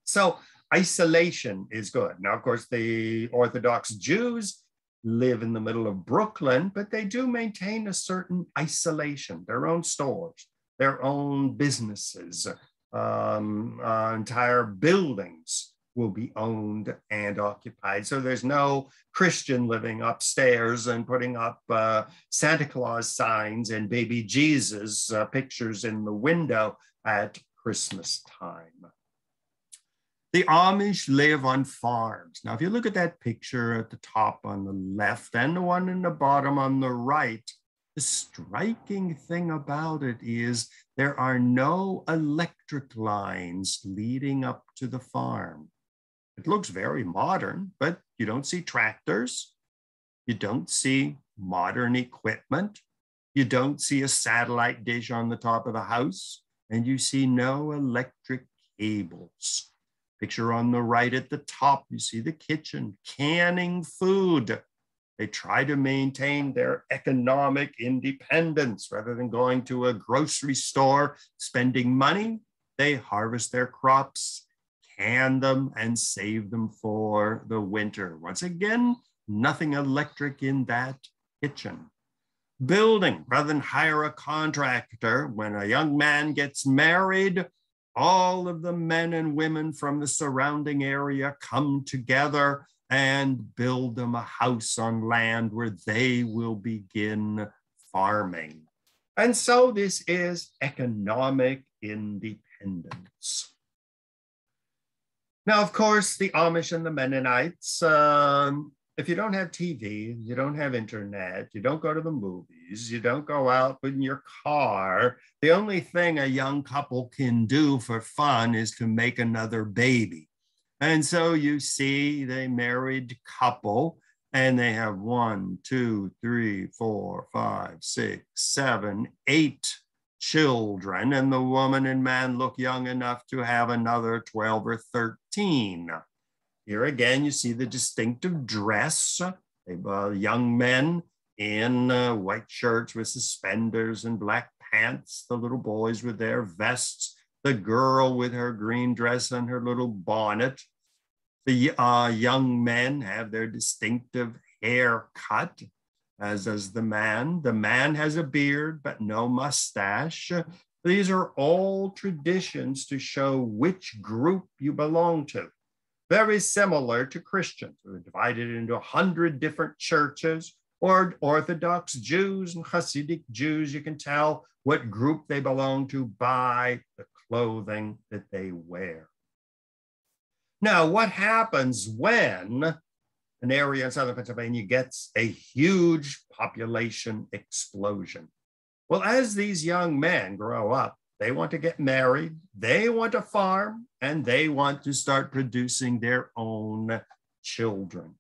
So isolation is good. Now, of course, the Orthodox Jews live in the middle of Brooklyn, but they do maintain a certain isolation, their own stores, their own businesses, entire buildings will be owned and occupied. So there's no Christian living upstairs and putting up Santa Claus signs and baby Jesus pictures in the window at Christmas time. The Amish live on farms. Now, if you look at that picture at the top on the left and the one in the bottom on the right, the striking thing about it is there are no electric lines leading up to the farm. It looks very modern, but you don't see tractors. You don't see modern equipment. You don't see a satellite dish on the top of the house, and you see no electric cables. Picture on the right at the top, you see the kitchen canning food. They try to maintain their economic independence. Rather than going to a grocery store, spending money, they harvest their crops, can them, and save them for the winter. Once again, nothing electric in that kitchen. Building, rather than hire a contractor, when a young man gets married, all of the men and women from the surrounding area come together and build them a house on land where they will begin farming. And so this is economic independence. Now, of course, the Amish and the Mennonites, if you don't have TV, you don't have internet, you don't go to the movies, you don't go out in your car, the only thing a young couple can do for fun is to make another baby. And so you see the married couple, and they have 1, 2, 3, 4, 5, 6, 7, 8 children, and the woman and man look young enough to have another 12 or 13. Here again, you see the distinctive dress. Young men in white shirts with suspenders and black pants, the little boys with their vests, the girl with her green dress and her little bonnet. The young men have their distinctive haircut, as does the man. The man has a beard, but no mustache. These are all traditions to show which group you belong to. Very similar to Christians, who are divided into 100 different churches, or Orthodox Jews and Hasidic Jews. You can tell what group they belong to by the clothing that they wear. Now, what happens when an area in southern Pennsylvania gets a huge population explosion. Well, as these young men grow up, they want to get married, they want to farm, and they want to start producing their own children.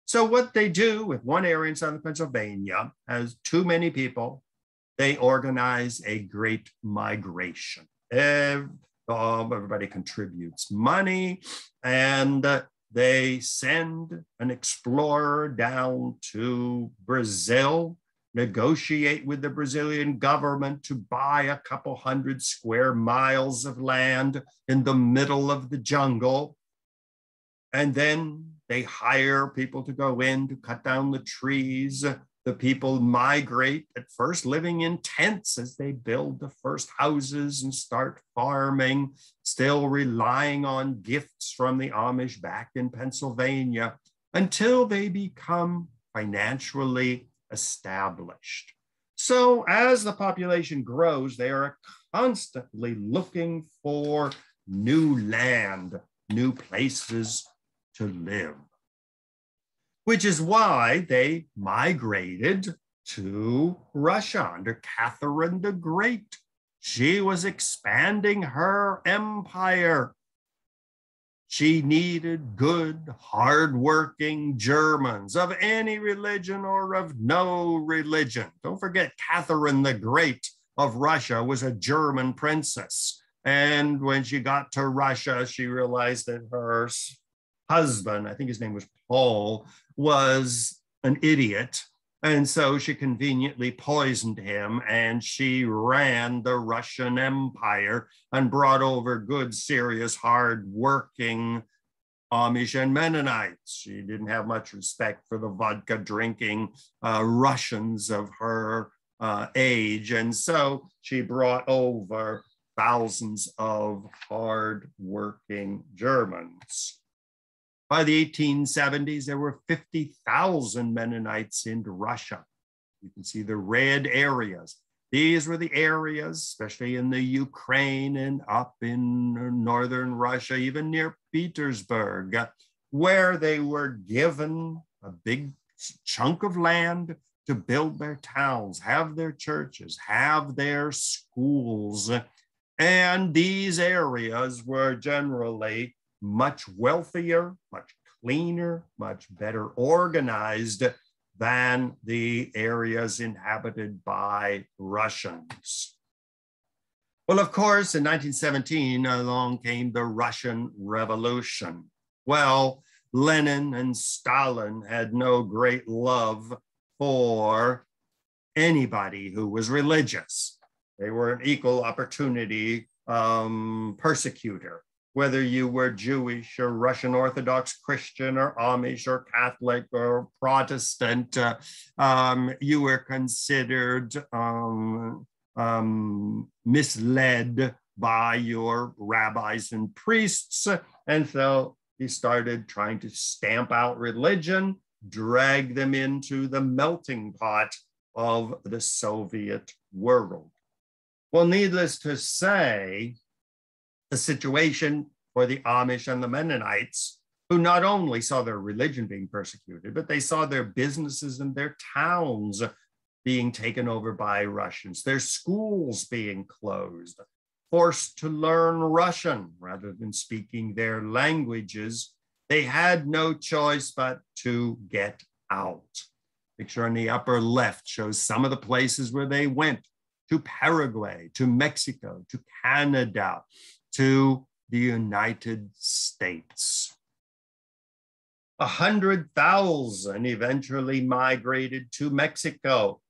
So what they do with one area in southern Pennsylvania has too many people, they organize a great migration. Everybody contributes money, and they send an explorer down to Brazil, negotiate with the Brazilian government to buy a couple 100 square miles of land in the middle of the jungle. And then they hire people to go in to cut down the trees. The people migrate, at first living in tents as they build the first houses and start farming, still relying on gifts from the Amish back in Pennsylvania, until they become financially established. So as the population grows, they are constantly looking for new land, new places to live, which is why they migrated to Russia under Catherine the Great. She was expanding her empire. She needed good, hardworking Germans of any religion or of no religion. Don't forget, Catherine the Great of Russia was a German princess. And when she got to Russia, she realized that her husband, I think his name was Paul, was an idiot. And so she conveniently poisoned him, and she ran the Russian Empire and brought over good, serious, hard-working Amish and Mennonites. She didn't have much respect for the vodka-drinking Russians of her age. And so she brought over thousands of hard-working Germans. By the 1870s, there were 50,000 Mennonites in Russia. You can see the red areas. These were the areas, especially in the Ukraine and up in northern Russia, even near Petersburg, where they were given a big chunk of land to build their towns, have their churches, have their schools. And these areas were generally much wealthier, much cleaner, much better organized than the areas inhabited by Russians. Well, of course, in 1917, along came the Russian Revolution. Well, Lenin and Stalin had no great love for anybody who was religious. They were an equal opportunity persecutor. Whether you were Jewish or Russian Orthodox Christian or Amish or Catholic or Protestant, you were considered misled by your rabbis and priests. And so he started trying to stamp out religion, drag them into the melting pot of the Soviet world. Well, needless to say, the situation for the Amish and the Mennonites, who not only saw their religion being persecuted, but they saw their businesses and their towns being taken over by Russians, their schools being closed, forced to learn Russian rather than speaking their languages. They had no choice but to get out. Picture on the upper left shows some of the places where they went: to Paraguay, to Mexico, to Canada, to the United States. 100,000 eventually migrated to Mexico,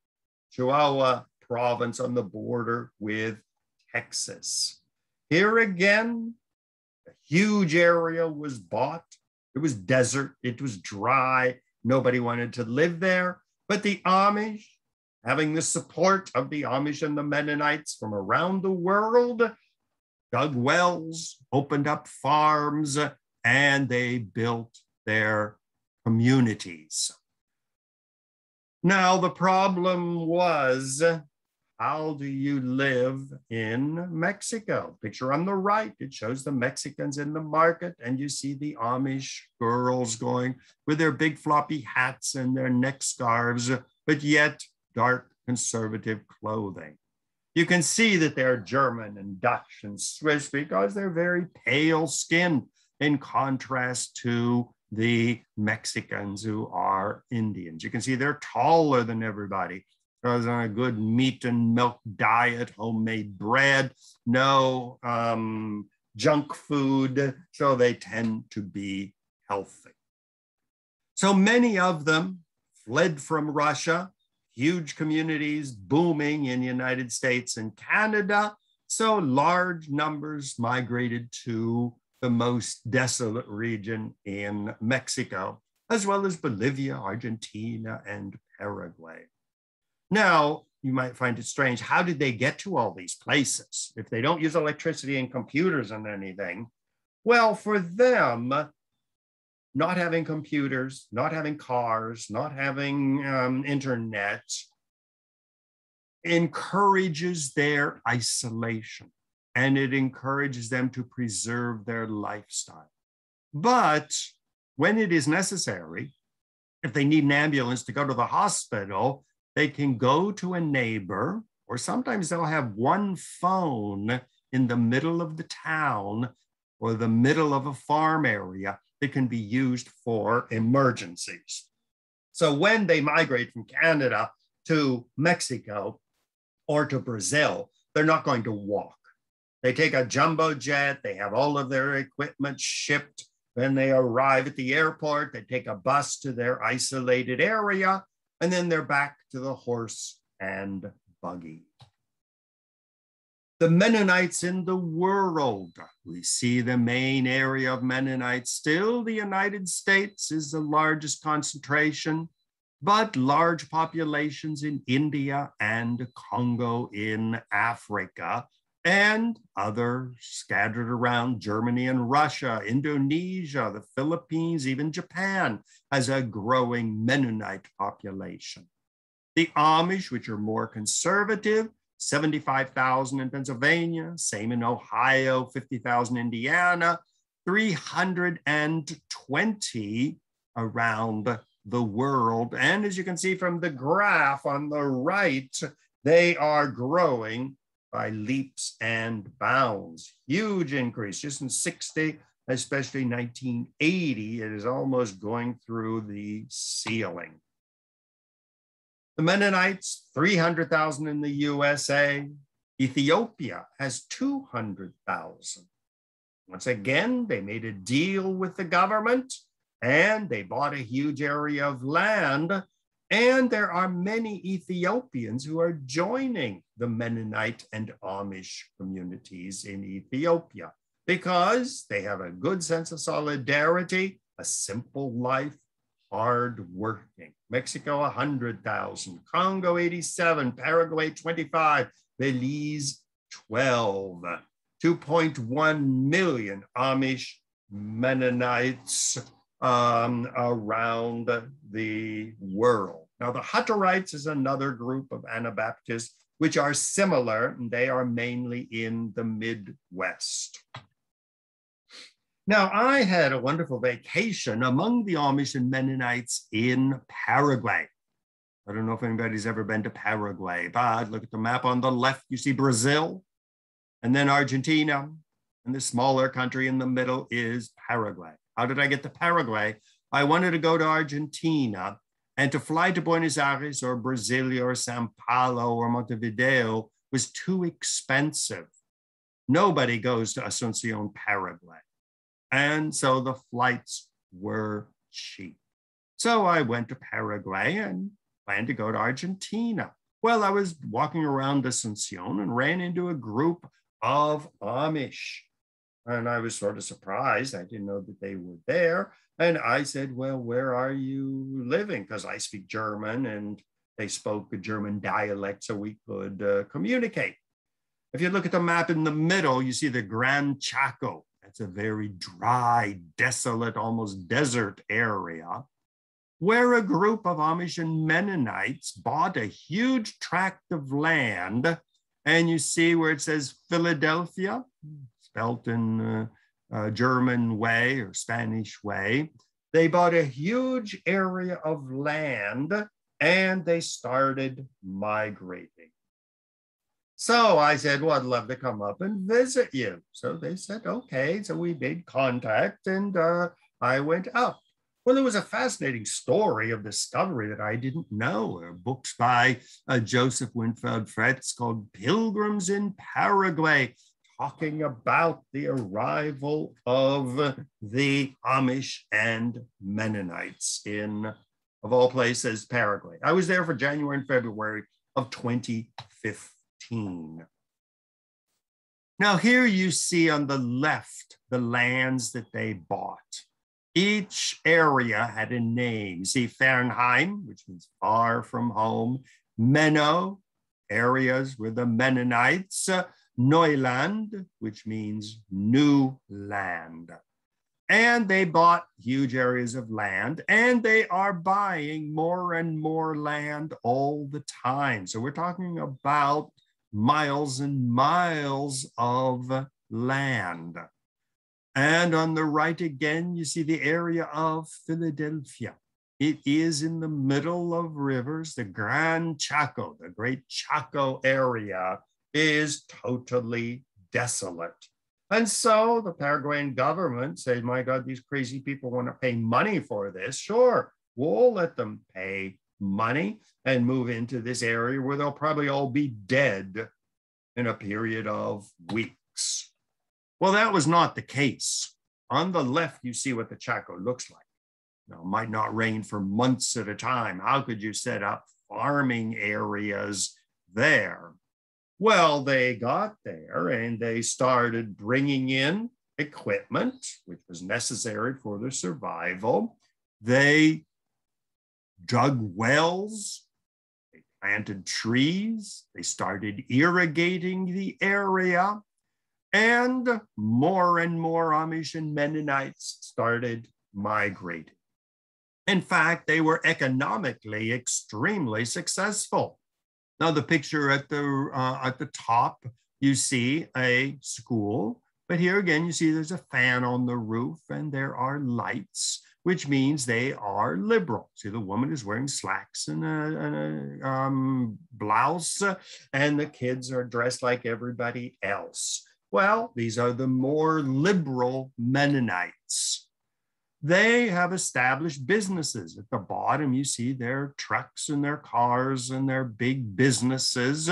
Chihuahua province on the border with Texas. Here again, a huge area was bought. It was desert, it was dry, nobody wanted to live there, but the Amish, having the support of the Amish and the Mennonites from around the world, dug wells, opened up farms, and they built their communities. Now, the problem was how do you live in Mexico? Picture on the right, it shows the Mexicans in the market, and you see the Amish girls going with their big floppy hats and their neck scarves, but yet dark conservative clothing. You can see that they're German and Dutch and Swiss because they're very pale skinned in contrast to the Mexicans who are Indians. You can see they're taller than everybody because on a good meat and milk diet, homemade bread, no junk food, so they tend to be healthy. So many of them fled from Russia, huge communities booming in the United States and Canada, so large numbers migrated to the most desolate region in Mexico, as well as Bolivia, Argentina, and Paraguay. Now, you might find it strange, how did they get to all these places if they don't use electricity and computers and anything? Well, for them, not having computers, not having cars, not having internet encourages their isolation, and it encourages them to preserve their lifestyle. But when it is necessary, if they need an ambulance to go to the hospital, they can go to a neighbor, or sometimes they'll have one phone in the middle of the town or the middle of a farm area that can be used for emergencies. So when they migrate from Canada to Mexico or to Brazil, they're not going to walk. They take a jumbo jet, they have all of their equipment shipped. When they arrive at the airport, they take a bus to their isolated area, and then they're back to the horse and buggy. The Mennonites in the world. We see the main area of Mennonites. Still, the United States is the largest concentration, but large populations in India and Congo in Africa, and others scattered around Germany and Russia, Indonesia, the Philippines, even Japan has a growing Mennonite population. The Amish, which are more conservative, 75,000 in Pennsylvania, same in Ohio, 50,000 in Indiana, 320 around the world. And as you can see from the graph on the right, they are growing by leaps and bounds. Huge increase, just in 60, especially 1980, it is almost going through the ceiling. The Mennonites, 300,000 in the USA. Ethiopia has 200,000. Once again, they made a deal with the government and they bought a huge area of land. And there are many Ethiopians who are joining the Mennonite and Amish communities in Ethiopia because they have a good sense of solidarity, a simple life, hard working. Mexico, 100,000, Congo, 87, Paraguay, 25, Belize, 12, 2.1 million Amish Mennonites around the world. Now, the Hutterites is another group of Anabaptists which are similar, and they are mainly in the Midwest. Now, I had a wonderful vacation among the Amish and Mennonites in Paraguay. I don't know if anybody's ever been to Paraguay, but look at the map on the left, you see Brazil, and then Argentina, and the smaller country in the middle is Paraguay. How did I get to Paraguay? I wanted to go to Argentina, and to fly to Buenos Aires or Brasilia or Sao Paulo or Montevideo was too expensive. Nobody goes to Asunción, Paraguay. And so the flights were cheap. So I went to Paraguay and planned to go to Argentina. Well, I was walking around Asunción and ran into a group of Amish. And I was sort of surprised. I didn't know that they were there. And I said, well, where are you living? Because I speak German and they spoke a German dialect so we could communicate. If you look at the map in the middle, you see the Gran Chaco. That's a very dry, desolate, almost desert area. where a group of Amish and Mennonites bought a huge tract of land. And you see where it says Philadelphia, spelt in German way or Spanish way. They bought a huge area of land and they started migrating. So I said, well, I'd love to come up and visit you. So they said, okay. So we made contact and I went up. Well, there was a fascinating story of discovery that I didn't know. Books by Joseph Winfield Fretz called Pilgrims in Paraguay, talking about the arrival of the Amish and Mennonites in, of all places, Paraguay. I was there for January and February of 2015. Now here you see on the left the lands that they bought. Each area had a name. You see Fernheim, which means far from home. Menno, areas with the Mennonites. Neuland, which means new land. And they bought huge areas of land, and they are buying more and more land all the time. So we're talking about miles and miles of land. And on the right again, you see the area of Philadelphia. It is in the middle of rivers. The Gran Chaco, the Great Chaco area, is totally desolate. And so the Paraguayan government said, my God, these crazy people want to pay money for this. Sure, we'll let them pay money and move into this area where they'll probably all be dead in a period of weeks. Well, that was not the case. On the left, you see what the Chaco looks like. Now, it might not rain for months at a time. How could you set up farming areas there? Well, they got there and they started bringing in equipment, which was necessary for their survival. They dug wells, they planted trees, they started irrigating the area, and more Amish and Mennonites started migrating. In fact, they were economically extremely successful. Now, the picture at the top, you see a school, but here again, you see there's a fan on the roof and there are lights, which means they are liberal. See, the woman is wearing slacks and a blouse, and the kids are dressed like everybody else. Well, these are the more liberal Mennonites. They have established businesses. At the bottom, you see their trucks and their cars and their big businesses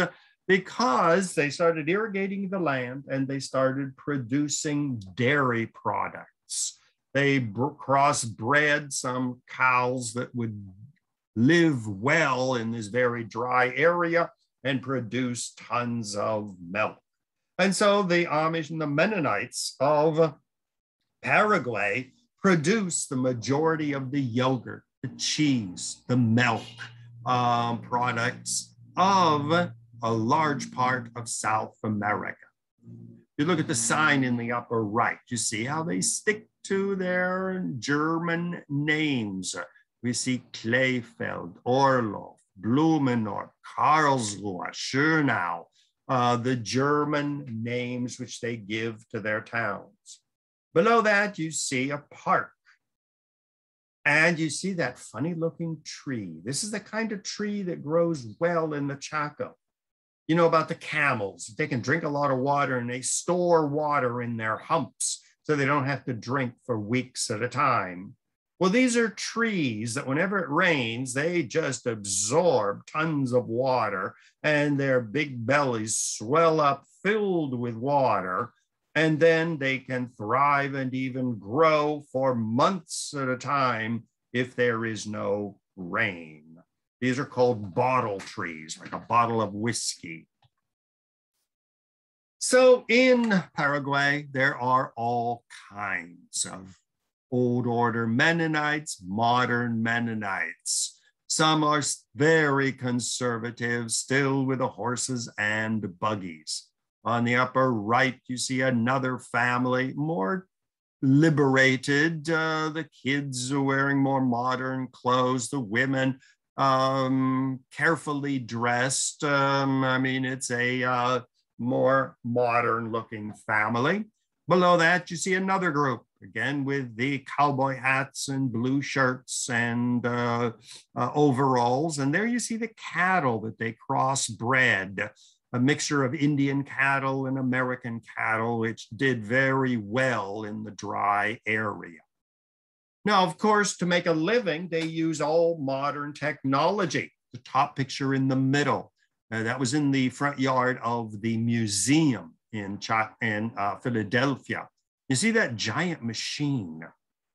because they started irrigating the land and they started producing dairy products. They crossbred some cows that would live well in this very dry area and produce tons of milk. And so the Amish and the Mennonites of Paraguay produce the majority of the yogurt, the cheese, the milk products of a large part of South America. You look at the sign in the upper right, you see how they stick to their German names. We see Kleefeld, Orloff, Blumenort, Karlsruhe, Schönau, the German names which they give to their towns. Below that, you see a park. And you see that funny looking tree. This is the kind of tree that grows well in the Chaco. You know about the camels. They can drink a lot of water and they store water in their humps so they don't have to drink for weeks at a time. Well, these are trees that whenever it rains, they just absorb tons of water and their big bellies swell up filled with water. And then they can thrive and even grow for months at a time if there is no rain. These are called bottle trees, like a bottle of whiskey. So in Paraguay, there are all kinds of old order Mennonites, modern Mennonites. Some are very conservative, still with the horses and buggies. On the upper right, you see another family, more liberated. The kids are wearing more modern clothes. The women carefully dressed. I mean, it's a more modern looking family. Below that, you see another group, again with the cowboy hats and blue shirts and overalls. And there you see the cattle that they crossbred, a mixture of Indian cattle and American cattle, which did very well in the dry area. Now, of course, to make a living, they use all modern technology. The top picture in the middle, that was in the front yard of the museum in Philadelphia. You see that giant machine?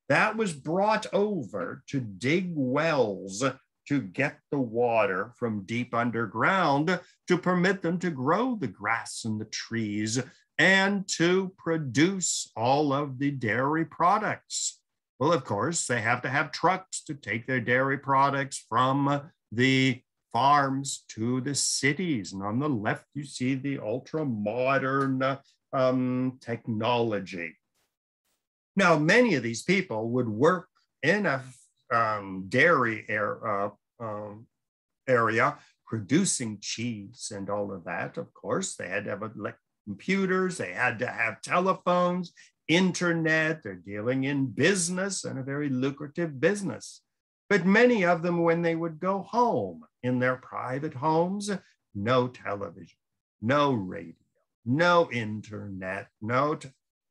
That was brought over to dig wells to get the water from deep underground to permit them to grow the grass and the trees and to produce all of the dairy products. Well, of course, they have to have trucks to take their dairy products from the farms to the cities. And on the left, you see the ultra-modern technology. Now, many of these people would work in a dairy area producing cheese and all of that. Of course, they had to have computers, they had to have telephones, internet, they're dealing in business and a very lucrative business. But many of them, when they would go home in their private homes, no television, no radio, no internet, no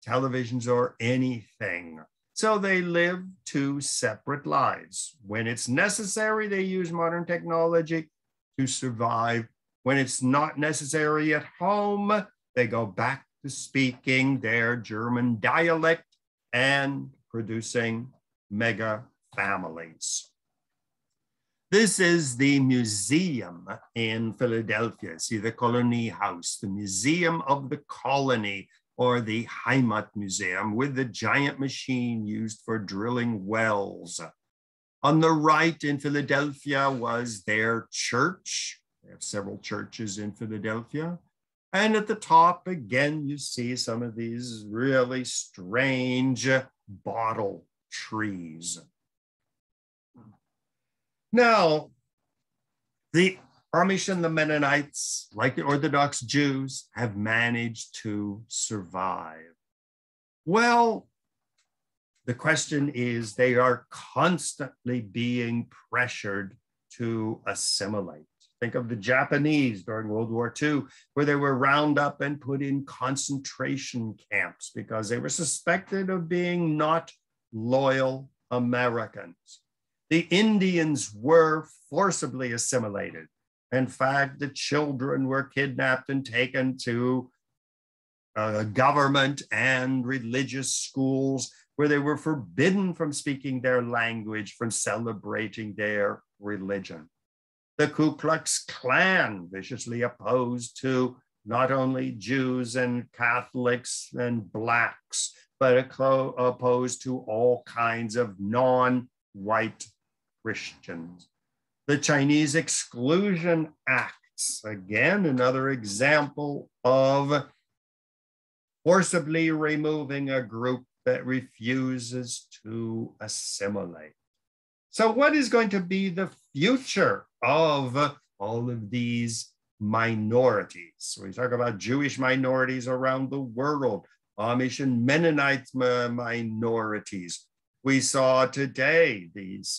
televisions or anything. So they live two separate lives. When it's necessary, they use modern technology to survive. When it's not necessary at home, they go back to speaking their German dialect and producing mega families. This is the museum in Philadelphia. See the Colony House, the Museum of the Colony, or the Heimat Museum, with the giant machine used for drilling wells. On the right in Philadelphia was their church. They have several churches in Philadelphia. And at the top, again, you see some of these really strange bottle trees. Now, the Amish and the Mennonites, like the Orthodox Jews, have managed to survive. Well, the question is, they are constantly being pressured to assimilate. Think of the Japanese during World War II, where they were round up and put in concentration camps because they were suspected of being not loyal Americans. The Indians were forcibly assimilated. In fact, the children were kidnapped and taken to government and religious schools where they were forbidden from speaking their language, from celebrating their religion. The Ku Klux Klan, viciously opposed to not only Jews and Catholics and Blacks, but opposed to all kinds of non-white Christians. The Chinese Exclusion Acts, again, another example of forcibly removing a group that refuses to assimilate. So what is going to be the future of all of these minorities? So we talk about Jewish minorities around the world, Amish and Mennonite minorities. We saw today these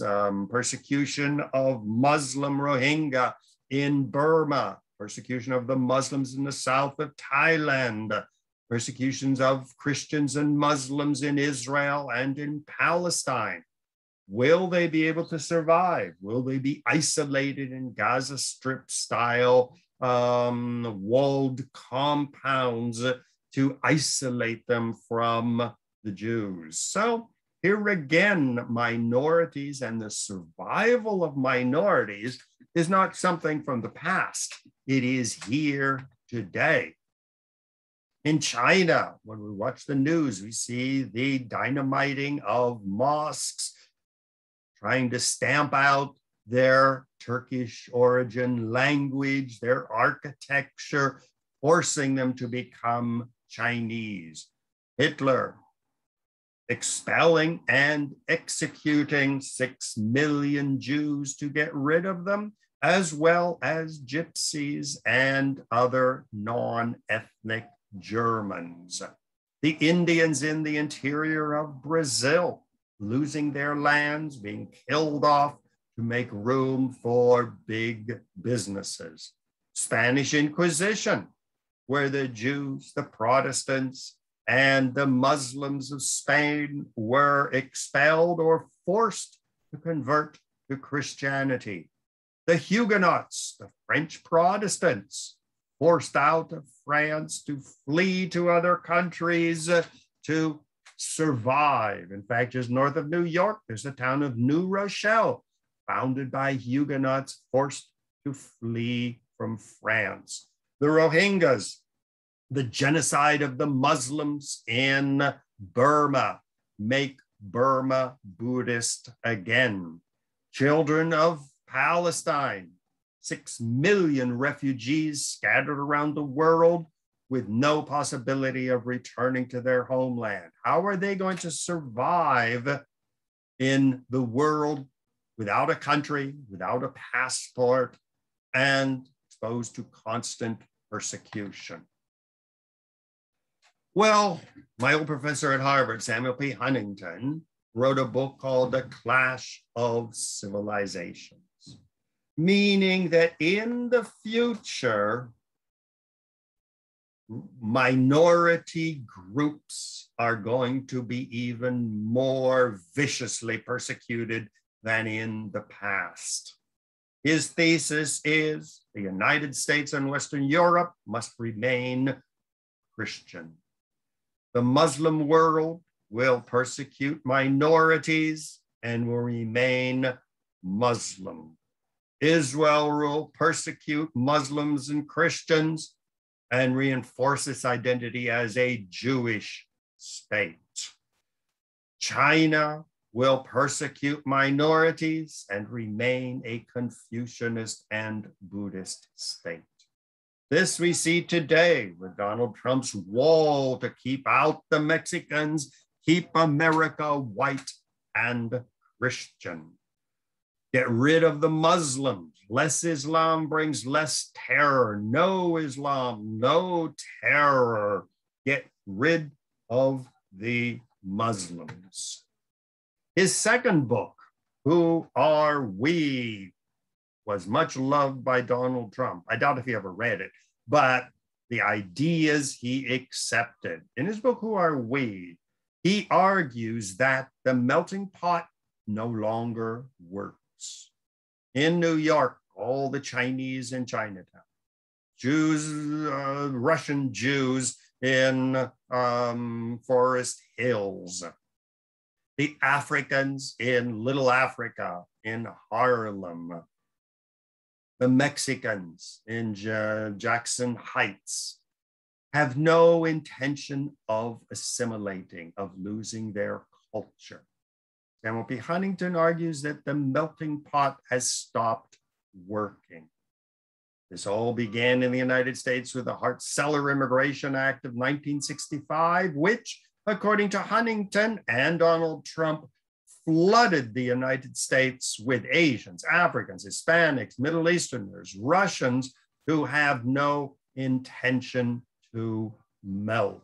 persecution of Muslim Rohingya in Burma, persecution of the Muslims in the south of Thailand, persecutions of Christians and Muslims in Israel and in Palestine. Will they be able to survive? Will they be isolated in Gaza Strip style walled compounds to isolate them from the Jews? So here again, minorities and the survival of minorities is not something from the past. It is here today. In China, when we watch the news, we see the dynamiting of mosques, trying to stamp out their Turkish origin language, their architecture, forcing them to become Chinese. Hitler expelling and executing 6 million Jews to get rid of them, as well as gypsies and other non-ethnic Germans. The Indians in the interior of Brazil, losing their lands, being killed off to make room for big businesses. Spanish Inquisition, where the Jews, the Protestants, and the Muslims of Spain were expelled or forced to convert to Christianity. The Huguenots, the French Protestants, forced out of France to flee to other countries to survive. In fact, just north of New York, there's the town of New Rochelle, founded by Huguenots forced to flee from France. The Rohingyas, the genocide of the Muslims in Burma, make Burma Buddhist again. Children of Palestine, 6 million refugees scattered around the world with no possibility of returning to their homeland. How are they going to survive in the world without a country, without a passport, and exposed to constant persecution? Well, my old professor at Harvard, Samuel P. Huntington, wrote a book called The Clash of Civilizations, meaning that in the future, minority groups are going to be even more viciously persecuted than in the past. His thesis is the United States and Western Europe must remain Christian. The Muslim world will persecute minorities and will remain Muslim. Israel will persecute Muslims and Christians and reinforce its identity as a Jewish state. China will persecute minorities and remain a Confucianist and Buddhist state. This we see today with Donald Trump's wall to keep out the Mexicans, keep America white and Christian. Get rid of the Muslims. Less Islam brings less terror. No Islam, no terror. Get rid of the Muslims. His second book, Who Are We?, was much loved by Donald Trump. I doubt if he ever read it, but the ideas he accepted. In his book, Who Are We?, he argues that the melting pot no longer works. In New York, all the Chinese in Chinatown, Jews, Russian Jews in Forest Hills, the Africans in Little Africa, in Harlem, the Mexicans in Jackson Heights have no intention of assimilating, of losing their culture. Samuel P. Huntington argues that the melting pot has stopped working. This all began in the United States with the Hart-Celler Immigration Act of 1965, which, according to Huntington and Donald Trump, flooded the United States with Asians, Africans, Hispanics, Middle Easterners, Russians who have no intention to melt.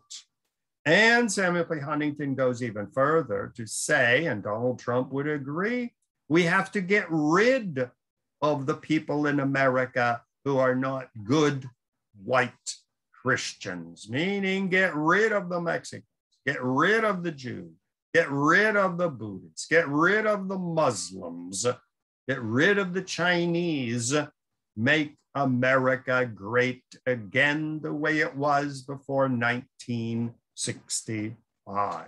And Samuel P. Huntington goes even further to say, and Donald Trump would agree, we have to get rid of the people in America who are not good white Christians, meaning get rid of the Mexicans, get rid of the Jews, get rid of the Buddhists, get rid of the Muslims, get rid of the Chinese, make America great again the way it was before 1965.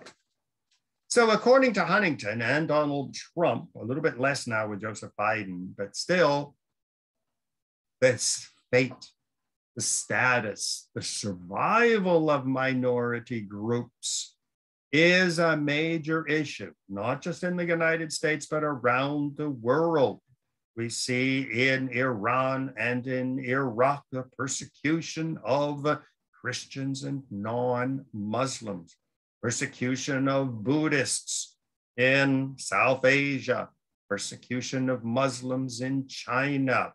So according to Huntington and Donald Trump, a little bit less now with Joseph Biden, but still, this fate, the status, the survival of minority groups is a major issue, not just in the United States, but around the world. We see in Iran and in Iraq the persecution of Christians and non-Muslims. persecution of Buddhists in South Asia, persecution of Muslims in China,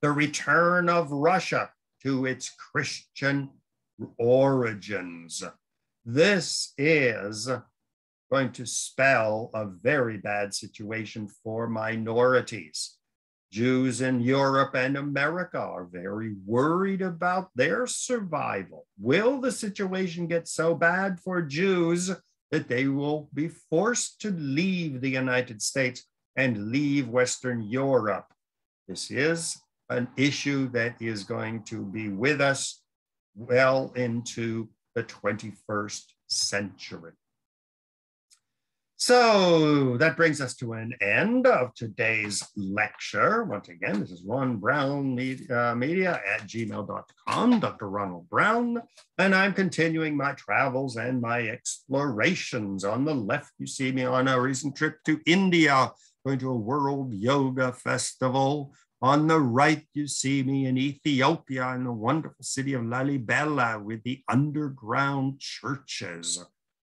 the return of Russia to its Christian origins. This is going to spell a very bad situation for minorities. Jews in Europe and America are very worried about their survival. Will the situation get so bad for Jews that they will be forced to leave the United States and leave Western Europe? This is an issue that is going to be with us well into the 21st century. So that brings us to an end of today's lecture. Once again, this is Ron Brown Media at gmail.com, Dr. Ronald Brown, and I'm continuing my travels and my explorations. On the left, you see me on a recent trip to India, going to a World Yoga Festival. On the right, you see me in Ethiopia in the wonderful city of Lalibela with the underground churches.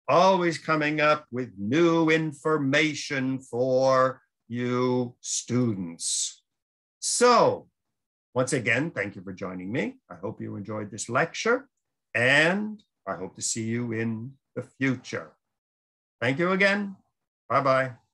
Always coming up with new information for you students. So, once again, thank you for joining me. I hope you enjoyed this lecture, and I hope to see you in the future. Thank you again. Bye-bye.